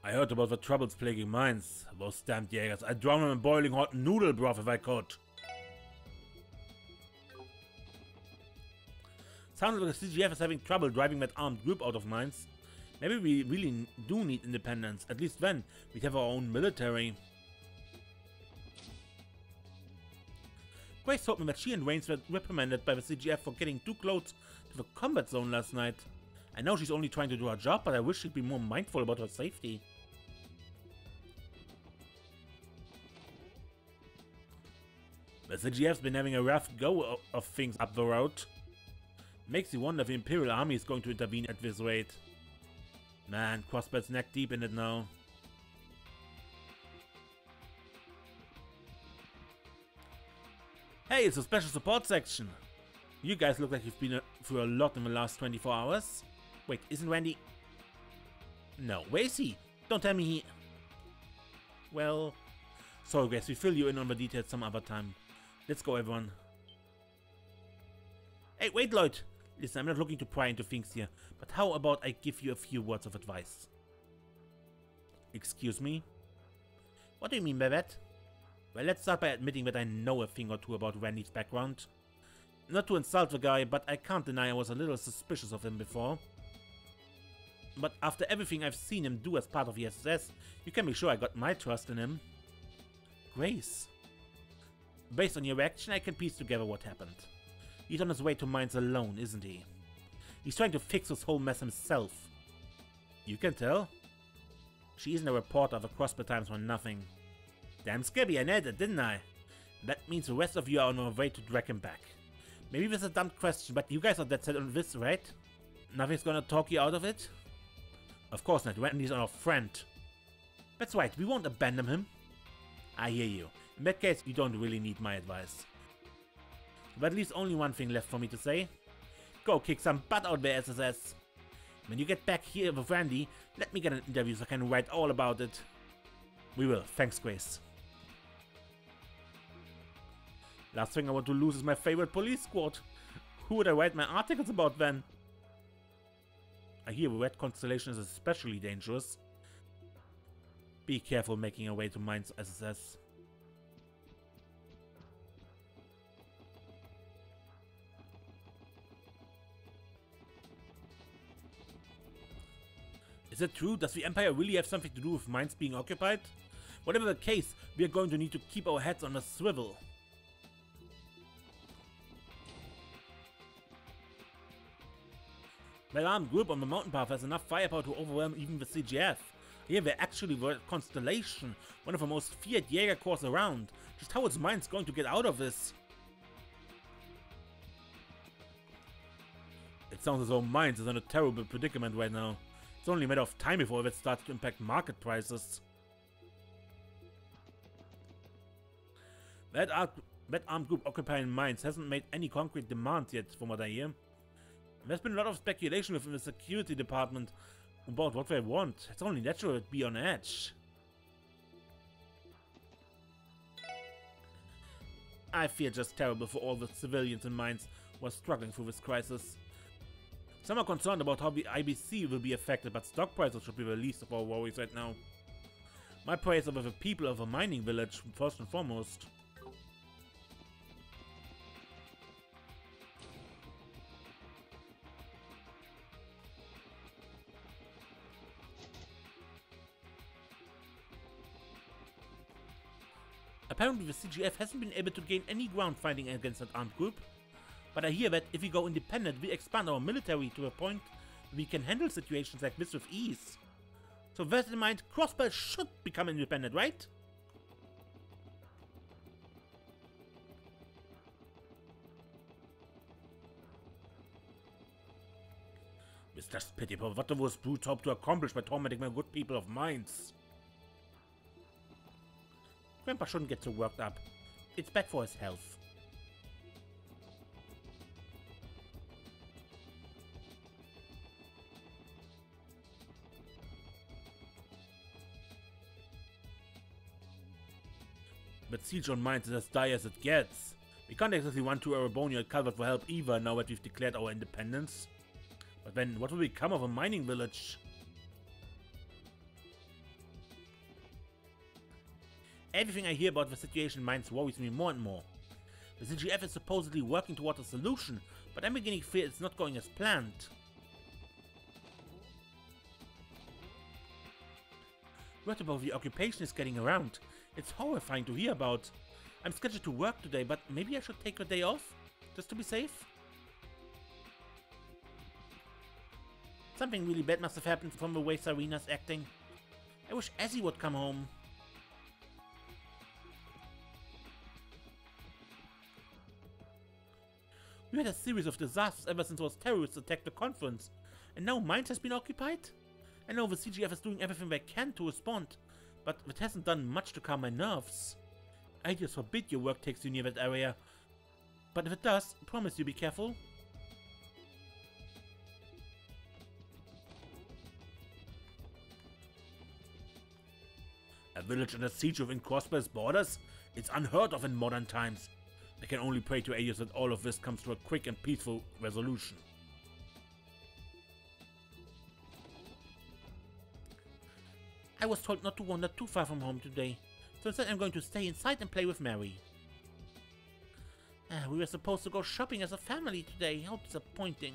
I heard about the troubles plaguing mines. Those damned Jägers. I'd drown them in boiling hot noodle broth if I could. Sounds like the CGF is having trouble driving that armed group out of mines. Maybe we really do need independence. At least then, we'd have our own military. Grace told me that she and Reigns were reprimanded by the CGF for getting too close to the combat zone last night. I know she's only trying to do her job, but I wish she'd be more mindful about her safety. The CGF's been having a rough go of things up the road. Makes you wonder if the Imperial Army is going to intervene at this rate. Man, Crossbell's neck deep in it now. Hey, it's a special support section. You guys look like you've been through a lot in the last 24 hours. Wait, isn't Randy... No, where is he? Don't tell me he... Well... Sorry guys, we fill you in on the details some other time. Let's go, everyone. Hey, wait, Lloyd! Listen, I'm not looking to pry into things here, but how about I give you a few words of advice? Excuse me? What do you mean by that? Well, let's start by admitting that I know a thing or two about Randy's background. Not to insult the guy, but I can't deny I was a little suspicious of him before. But after everything I've seen him do as part of the SS, you can be sure I got my trust in him. Grace. Based on your reaction, I can piece together what happened. He's on his way to mines alone, isn't he? He's trying to fix this whole mess himself. You can tell. She isn't a reporter of the Crossbell Times for nothing. Damn scabby, I nailed it, didn't I? That means the rest of you are on your way to drag him back. Maybe this is a dumb question, but you guys are dead set on this, right? Nothing's gonna talk you out of it? Of course not, Randy's our friend. That's right, we won't abandon him. I hear you. In that case, you don't really need my advice. But at least only one thing left for me to say. Go kick some butt out there, SSS. When you get back here with Randy, let me get an interview so I can write all about it. We will. Thanks, Grace. Last thing I want to lose is my favorite police squad. Who would I write my articles about then? I hear the Red Constellation is especially dangerous. Be careful making your way to mines, SSS. Is it true? Does the Empire really have something to do with mines being occupied? Whatever the case, we are going to need to keep our heads on a swivel. That armed group on the mountain path has enough firepower to overwhelm even the CGF. Here they actually were a Constellation, one of the most feared Jaeger corps around. Just how is Mines going to get out of this? It sounds as though Mines is in a terrible predicament right now. It's only a matter of time before it starts to impact market prices. That armed group occupying Mines hasn't made any concrete demands yet, from what I hear. There's been a lot of speculation within the security department about what they want. It's only natural to be on edge. I feel just terrible for all the civilians in Mines who are struggling through this crisis. Some are concerned about how the IBC will be affected, but stock prices should be the least of our worries right now. My prayers are with the people of a mining village, first and foremost. A Apparently the CGF hasn't been able to gain any ground fighting against that armed group, but I hear that if we go independent, we expand our military to a point we can handle situations like this with ease. So with that in mind, Crossbow should become independent, right? It's just pitiful what those brutes hope to accomplish by tormenting my good people of Mainz. Grandpa shouldn't get so worked up. It's bad for his health. But siege on Mainz is as dire as it gets. We can't exactly run to Erebonia and Calvert for help either now that we've declared our independence. But then, what will become of a mining village? Everything I hear about the situation in Mainz worries me more and more. The CGF is supposedly working toward a solution, but I'm beginning to fear it's not going as planned. Word about the occupation is getting around. It's horrifying to hear about. I'm scheduled to work today, but maybe I should take a day off? Just to be safe? Something really bad must have happened from the way Sarina's acting. I wish Ezzy would come home. We had a series of disasters ever since those terrorists attacked the conference, and now Mainz has been occupied? I know the CGF is doing everything they can to respond, but it hasn't done much to calm my nerves. I just forbid your work takes you near that area, but if it does, promise you be careful. A village under siege within Crossbow's borders? It's unheard of in modern times. I can only pray to Aegis that all of this comes to a quick and peaceful resolution. I was told not to wander too far from home today, so instead I'm going to stay inside and play with Mary. We were supposed to go shopping as a family today. How disappointing.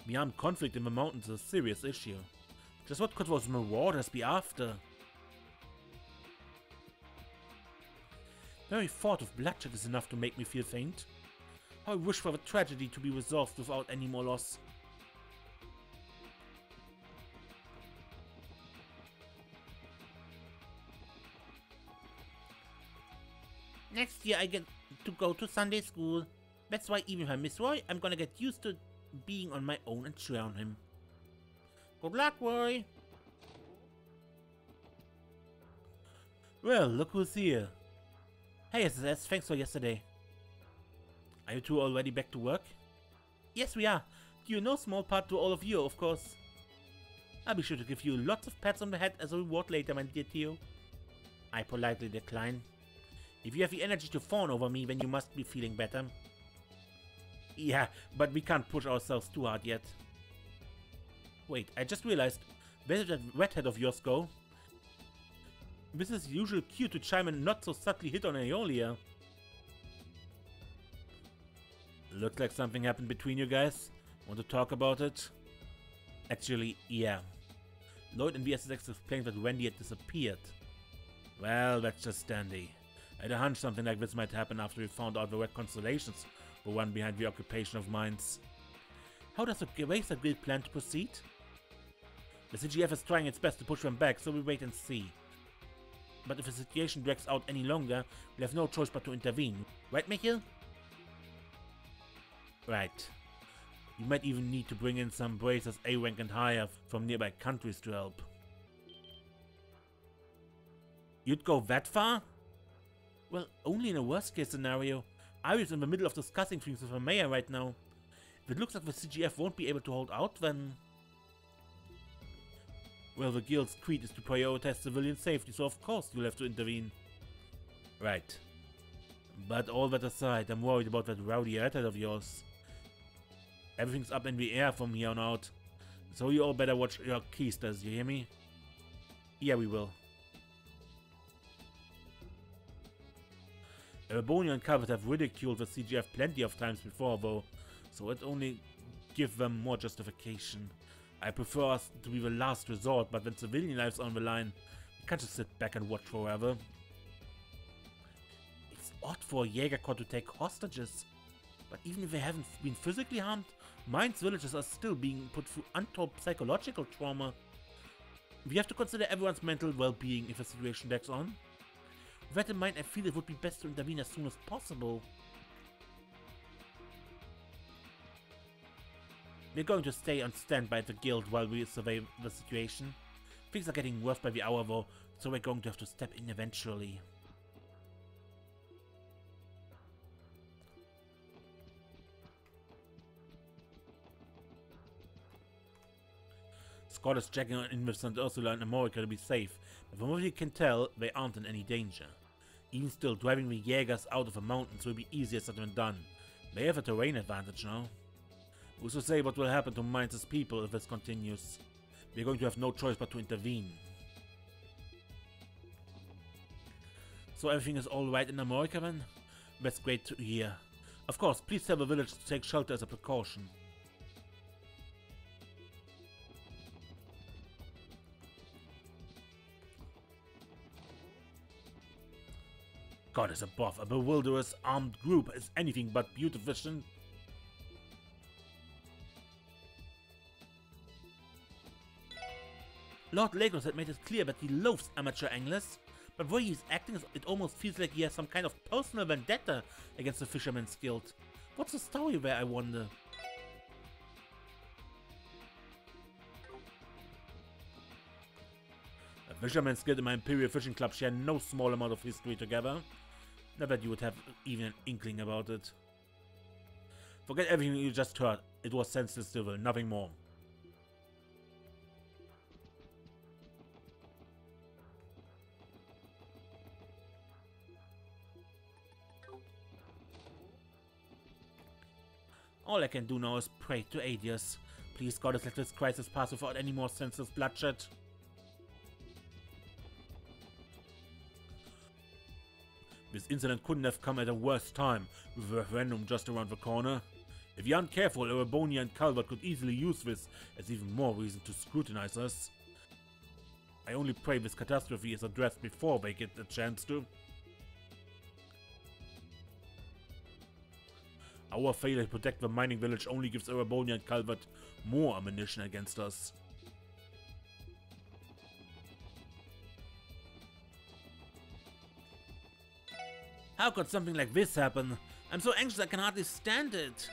The armed conflict in the mountains is a serious issue. Just what could those marauders be after? Very thought of bloodshed is enough to make me feel faint. How I wish for the tragedy to be resolved without any more loss. Next year I get to go to Sunday school. That's why even if I miss Roy, I'm gonna get used to being on my own and cheer on him. Good luck, Roy! Well, look who's here. Hey SSS, thanks for yesterday. Are you two already back to work? Yes, we are. Due no small part to all of you, of course. I'll be sure to give you lots of pats on the head as a reward later, my dear Theo. I politely decline. If you have the energy to fawn over me, then you must be feeling better. Yeah, but we can't push ourselves too hard yet. Wait, I just realized, where did that redhead of yours go? This is usual cue to chime in not so subtly hit on Aeolia. Looks like something happened between you guys. Want to talk about it? Actually, yeah. Lloyd and VSX explained that Wendy had disappeared. Well, that's just dandy. I had a hunch something like this might happen after we found out the red constellations were one behind the occupation of Mainz. How does the Eraser Guild plan to proceed? The CGF is trying its best to push them back, so we'll wait and see. But if the situation drags out any longer, we'll have no choice but to intervene. Right, Michael? Right. You might even need to bring in some bracers A rank and higher from nearby countries to help. You'd go that far? Well, only in a worst case scenario. Ari's in the middle of discussing things with her mayor right now. If it looks like the CGF won't be able to hold out, then... Well, the guild's creed is to prioritize civilian safety, so of course you'll have to intervene. Right. But all that aside, I'm worried about that rowdy redhead of yours. Everything's up in the air from here on out. So you all better watch your keysters, you hear me? Yeah, we will. Erebonia and Calvert have ridiculed the CGF plenty of times before, though, so it only gives them more justification. I prefer us to be the last resort, but when civilian lives are on the line, we can't just sit back and watch forever. It's odd for a Jäger Corps to take hostages, but even if they haven't been physically harmed, Mainz villagers are still being put through untold psychological trauma. We have to consider everyone's mental well-being if the situation drags on. With that in mind, I feel it would be best to intervene as soon as possible. We're going to stay on standby at the guild while we survey the situation. Things are getting worse by the hour though, so we're going to have to step in eventually. Scott is checking in with St. Ursula and Amorica to be safe, but from what we can tell, they aren't in any danger. Even still, driving the Jägers out of the mountains will be easier said than done. They have a terrain advantage now. Who's to say what will happen to Mainz's people if this continues? We're going to have no choice but to intervene. So everything is alright in Amorica then? That's great to hear. Of course, please tell the village to take shelter as a precaution. Goddess above, a bewilderous armed group is anything but beautificent. Lord Lagos had made it clear that he loathes amateur anglers, but the way he's acting, it almost feels like he has some kind of personal vendetta against the Fisherman's Guild. What's the story there, I wonder? The Fisherman's Guild and my Imperial Fishing Club share no small amount of history together. Not that you would have even an inkling about it. Forget everything you just heard. It was senseless civil, nothing more. All I can do now is pray to Adius. Please, Goddess, let this crisis pass without any more senseless bloodshed. This incident couldn't have come at a worse time, with a referendum just around the corner. If you aren't careful, Erebonia and Calvert could easily use this as even more reason to scrutinize us. I only pray this catastrophe is addressed before they get the chance to. Our failure to protect the mining village only gives Erebonia and Calvert more ammunition against us. How could something like this happen? I'm so anxious I can hardly stand it.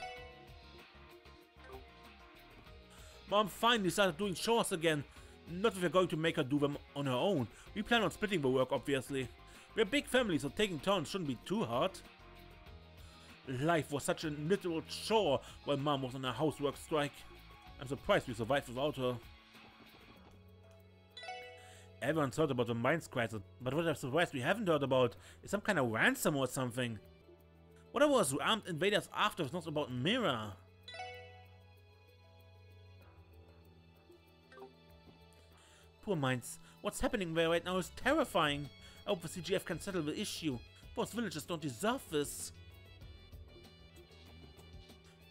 Mom finally started doing chores again. Not if we're going to make her do them on her own. We plan on splitting the work, obviously. We're a big family, so taking turns shouldn't be too hard. Life was such a literal chore while Mom was on a housework strike. I'm surprised we survived without her. Everyone's heard about the mines crisis, but what I'm surprised we haven't heard about is some kind of ransom or something. Whatever was armed invaders after was not about Mira. Poor mines. What's happening there right now is terrifying. I hope the CGF can settle the issue. Most villagers don't deserve this.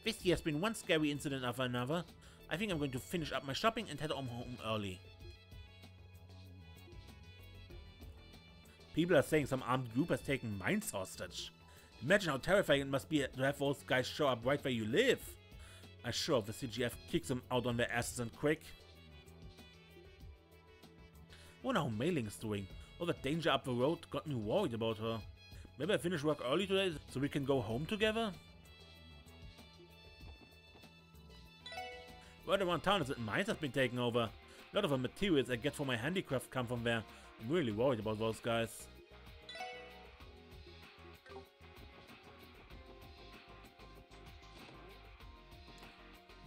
This year has been one scary incident after another. I think I'm going to finish up my shopping and head home early. People are saying some armed group has taken mines hostage. Imagine how terrifying it must be to have those guys show up right where you live. I'm sure the CGF kicks them out on their asses and quick. I wonder how Mei Ling is doing. All the danger up the road got me worried about her. Maybe I finish work early today so we can go home together? Word around town is that mines have been taken over. A lot of the materials I get for my handicraft come from there. I'm really worried about those guys.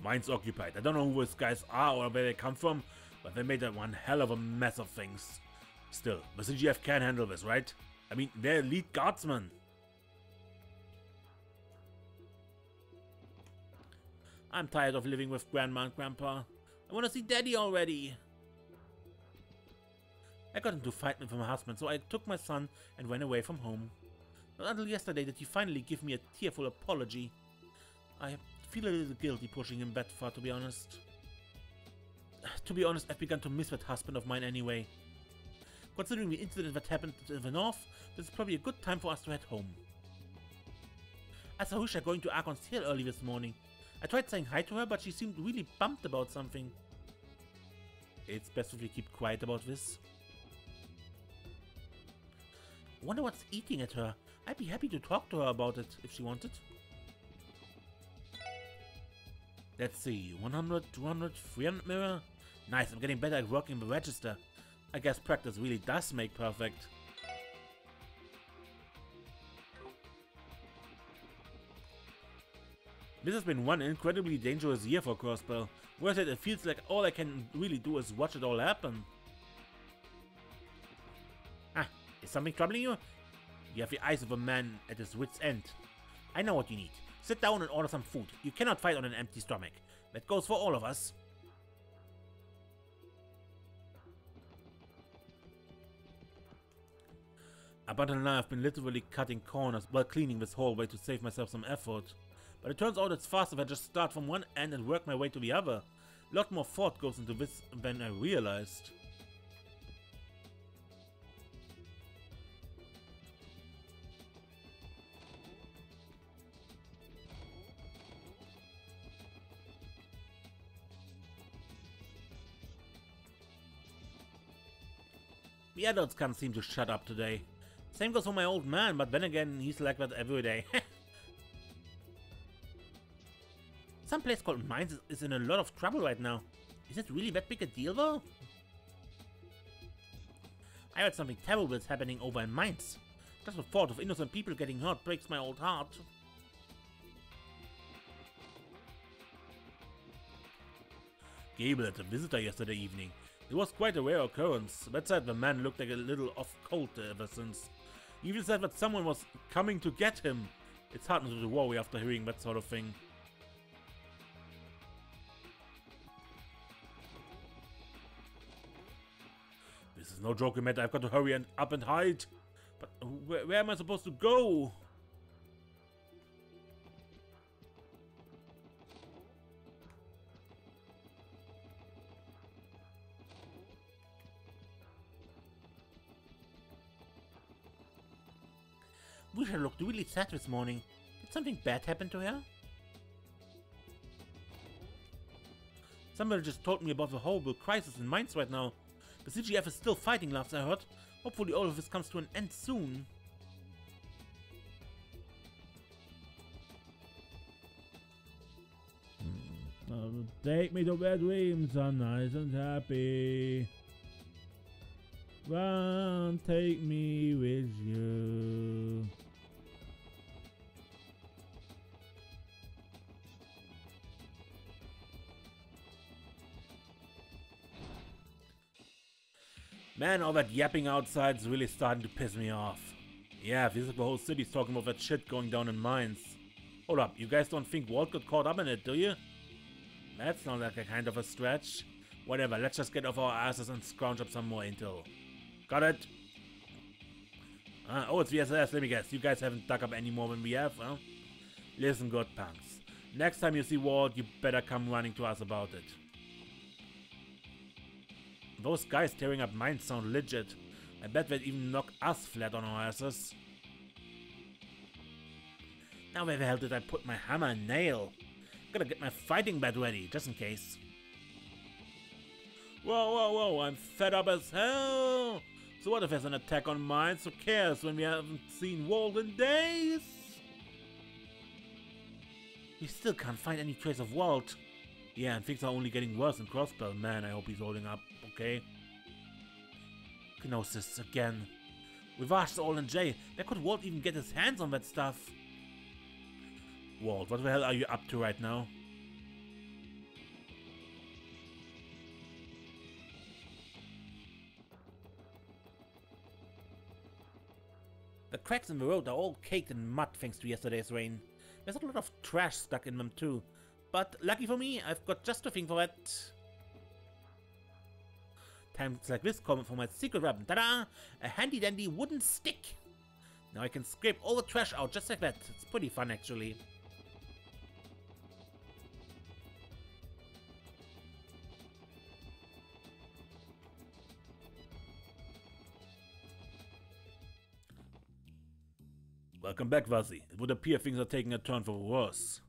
Mines occupied. I don't know who those guys are or where they come from, but they made one hell of a mess of things. Still, the CGF can handle this, right? I mean, they're elite guardsmen. I'm tired of living with Grandma and Grandpa. I want to see Daddy already. I got into a fight with my husband, so I took my son and went away from home. Not until yesterday did he finally give me a tearful apology. I feel a little guilty pushing him that far, to be honest. To be honest, I've begun to miss that husband of mine anyway. Considering the incident that happened in the north, this is probably a good time for us to head home. I saw Husha going to Argon's Hill early this morning. I tried saying hi to her, but she seemed really bummed about something. It's best if we keep quiet about this. Wonder what's eating at her. I'd be happy to talk to her about it if she wanted. Let's see, 100, 200, 300 mirror. Nice, I'm getting better at working the register. I guess practice really does make perfect. This has been one incredibly dangerous year for Crossbell. Whereas it feels like all I can really do is watch it all happen. Ah, is something troubling you? You have the eyes of a man at his wit's end. I know what you need. Sit down and order some food. You cannot fight on an empty stomach. That goes for all of us. Up until now I've been literally cutting corners while cleaning this hallway to save myself some effort. But it turns out it's faster if I just start from one end and work my way to the other. A lot more thought goes into this than I realized. The adults can't seem to shut up today. Same goes for my old man, but then again, he's like that every day. Some place called Mines is in a lot of trouble right now. Is it really that big a deal though? I heard something terrible is happening over in Mines. Just the thought of innocent people getting hurt breaks my old heart. Gable had a visitor yesterday evening. It was quite a rare occurrence. That said, the man looked like a little off cold ever since. He even said that someone was coming to get him. It's hard not to worry after hearing that sort of thing. This is no joke, mate. I've got to hurry and up and hide. But where am I supposed to go? Wisha looked really sad this morning. Did something bad happen to her? Somebody just told me about the horrible crisis in Mines right now. The CGF is still fighting, last I heard. Hopefully all of this comes to an end soon. Take me to where dreams are nice and happy. Run, take me with you. Man, all that yapping outside is really starting to piss me off. Yeah, this is the whole city's talking about that shit going down in Mines. Hold up, you guys don't think Walt got caught up in it, do you? That sounds like a kind of a stretch. Whatever, let's just get off our asses and scrounge up some more intel. Got it? Oh, it's VSS, let me guess. You guys haven't dug up any more than we have, huh? Listen good, punks. Next time you see Walt, you better come running to us about it. Those guys tearing up Mines sound legit. I bet they'd even knock us flat on our asses. Now where the hell did I put my hammer and nail? Gotta get my fighting bed ready, just in case. Whoa, whoa, whoa, I'm fed up as hell! So what if there's an attack on Mines? Who cares when we haven't seen Walt in days? We still can't find any trace of Walt. Yeah, and things are only getting worse in Crossbell. Man, I hope he's holding up okay. Gnosis again. With Arch's all in jail, where could Walt even get his hands on that stuff? Walt, what the hell are you up to right now? The cracks in the road are all caked in mud thanks to yesterday's rain. There's a lot of trash stuck in them too. But lucky for me, I've got just a thing for that. Times like this call for my secret weapon. Ta-da! A handy dandy wooden stick! Now I can scrape all the trash out just like that. It's pretty fun actually. Welcome back, Vazzy. It would appear things are taking a turn for worse.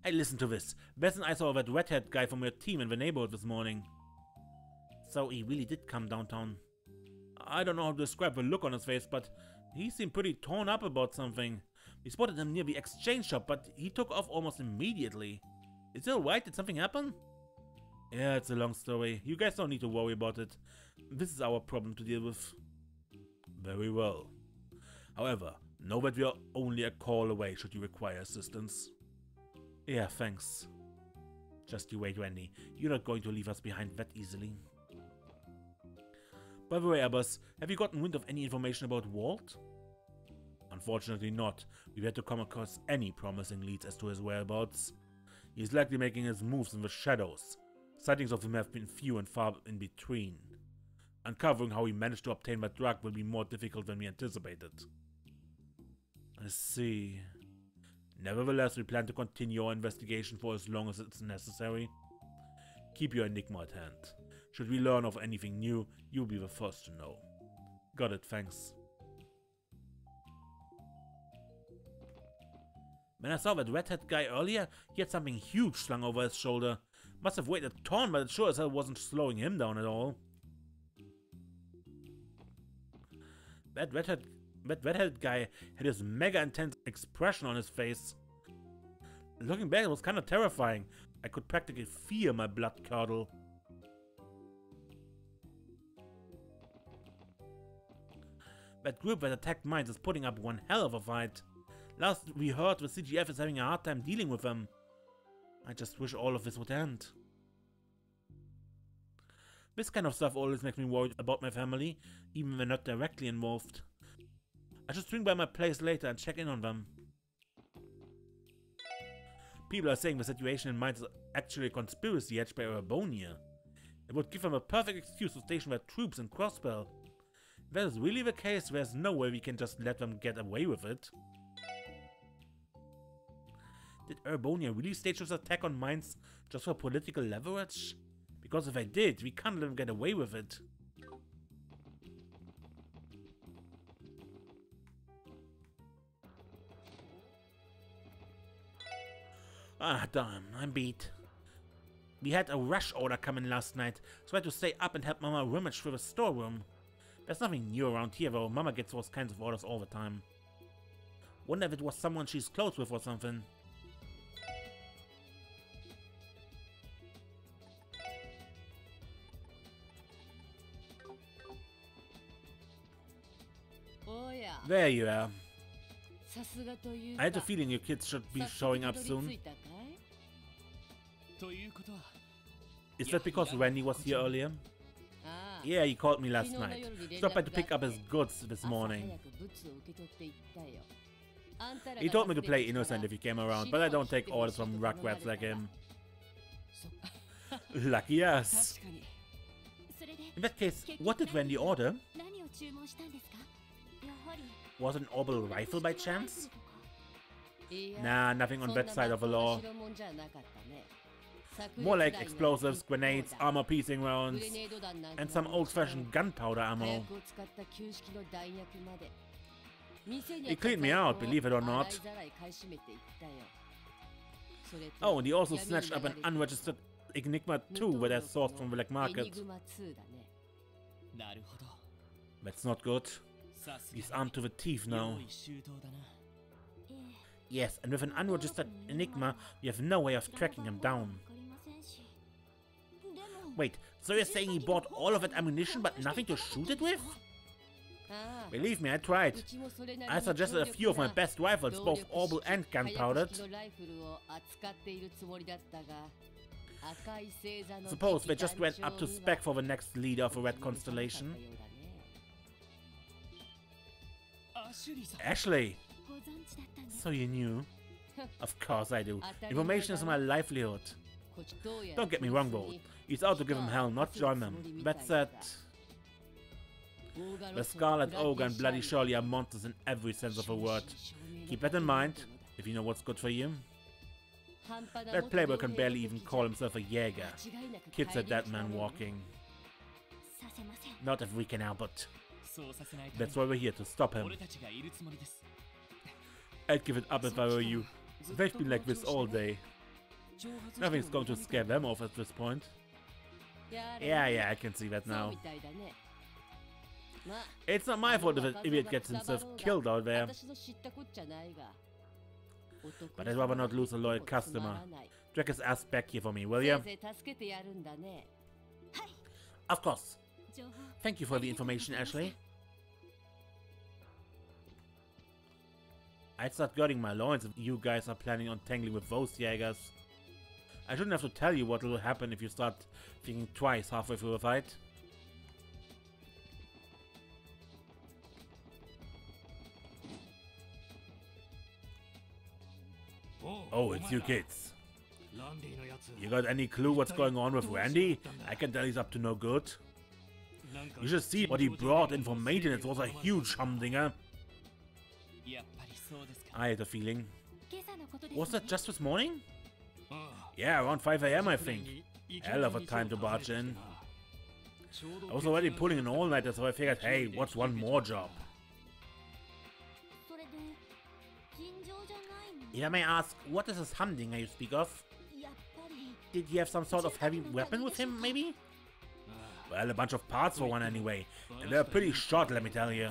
Hey, listen to this. Bess and I saw that redhead guy from your team in the neighborhood this morning. So he really did come downtown. I don't know how to describe the look on his face, but he seemed pretty torn up about something. We spotted him near the exchange shop, but he took off almost immediately. Is it alright? Did something happen? Yeah, it's a long story. You guys don't need to worry about it. This is our problem to deal with. Very well. However, know that we are only a call away should you require assistance. Yeah, thanks. Just you wait, Randy. You're not going to leave us behind that easily. By the way, Abbas, have you gotten wind of any information about Walt? Unfortunately not. We've had to come across any promising leads as to his whereabouts. He's likely making his moves in the shadows. Sightings of him have been few and far in between. Uncovering how he managed to obtain that drug will be more difficult than we anticipated. I see. Nevertheless, we plan to continue our investigation for as long as it's necessary. Keep your enigma at hand. Should we learn of anything new, you'll be the first to know. Got it, thanks. When I saw that redhead guy earlier, he had something huge slung over his shoulder. Must have weighed a ton, but it sure as hell wasn't slowing him down at all. That redhead guy had this mega intense expression on his face. Looking back, it was kind of terrifying. I could practically feel my blood curdle. That group that attacked mines is putting up one hell of a fight. Last we heard, the CGF is having a hard time dealing with them. I just wish all of this would end. This kind of stuff always makes me worried about my family, even when not directly involved. I should swing by my place later and check in on them. People are saying the situation in mines is actually a conspiracy hatched by Urbonia. It would give them a perfect excuse to station their troops in Crossbell. If that is really the case, there's no way we can just let them get away with it. Did Urbonia really stage this attack on mines just for political leverage? Because if they did, we can't let them get away with it. Ah, damn, I'm beat. We had a rush order come in last night, so I had to stay up and help Mama rummage through the storeroom. There's nothing new around here, though. Mama gets those kinds of orders all the time. Wonder if it was someone she's close with or something. There you are. I had a feeling your kids should be showing up soon. Is that because Randy was here earlier? Yeah, he called me last night. Stopped by to pick up his goods this morning. He told me to play innocent if he came around, but I don't take orders from rugrats like him. Lucky us. In that case, what did Randy order? Was it an orbital rifle by chance? Nah, nothing on that side of the law. More like explosives, grenades, armor-piercing rounds, and some old-fashioned gunpowder ammo. He cleaned me out, believe it or not. Oh, and he also snatched up an unregistered Enigma 2 that I sourced from the black market. That's not good. He's armed to the teeth now. Yes, and with an unregistered Enigma, we have no way of tracking him down. Wait, so you're saying he bought all of that ammunition but nothing to shoot it with? Believe me, I tried. I suggested a few of my best rifles, both orbital and gunpowdered. Suppose they just went up to spec for the next leader of a red constellation. Ashley! So you knew? Of course I do. Information is my livelihood. Don't get me wrong though. He's out to give him hell, not join them. That said, the Scarlet Ogre and Bloody Shirley are monsters in every sense of the word. Keep that in mind, if you know what's good for you. That playboy can barely even call himself a Jäger. Kids at that man walking. Not if we can help it. That's why we're here, to stop him. I'd give it up if I were you. They've been like this all day. Nothing's going to scare them off at this point. Yeah, I can see that now. It's not my fault if an idiot gets himself killed out there. But I'd rather not lose a loyal customer. Drag his ass back here for me, will ya? Of course. Thank you for the information, Ashley. I'd start girding my loins if you guys are planning on tangling with those Jaegers. I shouldn't have to tell you what will happen if you start thinking twice halfway through a fight. Oh, it's you kids. You got any clue what's going on with Randy? I can tell he's up to no good. You should see what he brought in for maintenance. It was a huge humdinger. I had a feeling. Was that just this morning? Yeah, around 5 AM I think. Hell of a time to barge in. I was already pulling an all-nighter, so I figured, hey, what's one more job? If I may ask, what is this humdinger you speak of? Did he have some sort of heavy weapon with him, maybe? Well, a bunch of parts for one anyway, and they're pretty short, let me tell you.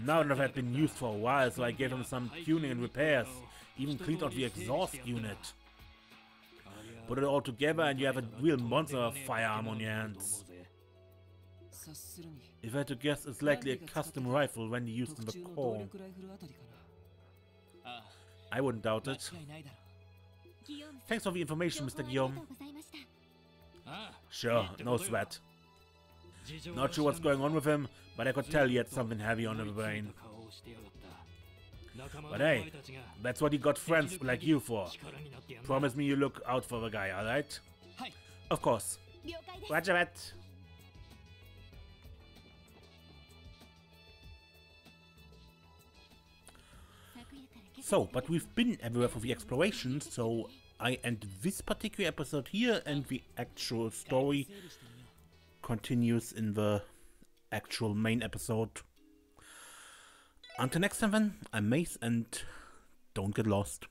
None of that had been used for a while, so I gave him some tuning and repairs, even cleaned out the exhaust unit. Put it all together and you have a real monster of firearm on your hands. If I had to guess, it's likely a custom rifle Randy used in the Corps. I wouldn't doubt it. Thanks for the information, Mr. Guillaume. Sure, no sweat. Not sure what's going on with him, but I could tell he had something heavy on the brain. But hey, that's what he got friends like you for. Promise me you look out for the guy, alright? Of course. Roger that. So, but we've been everywhere for the exploration, so I end this particular episode here, and the actual story continues in the actual main episode. Until next time then, I'm Mace, and don't get lost.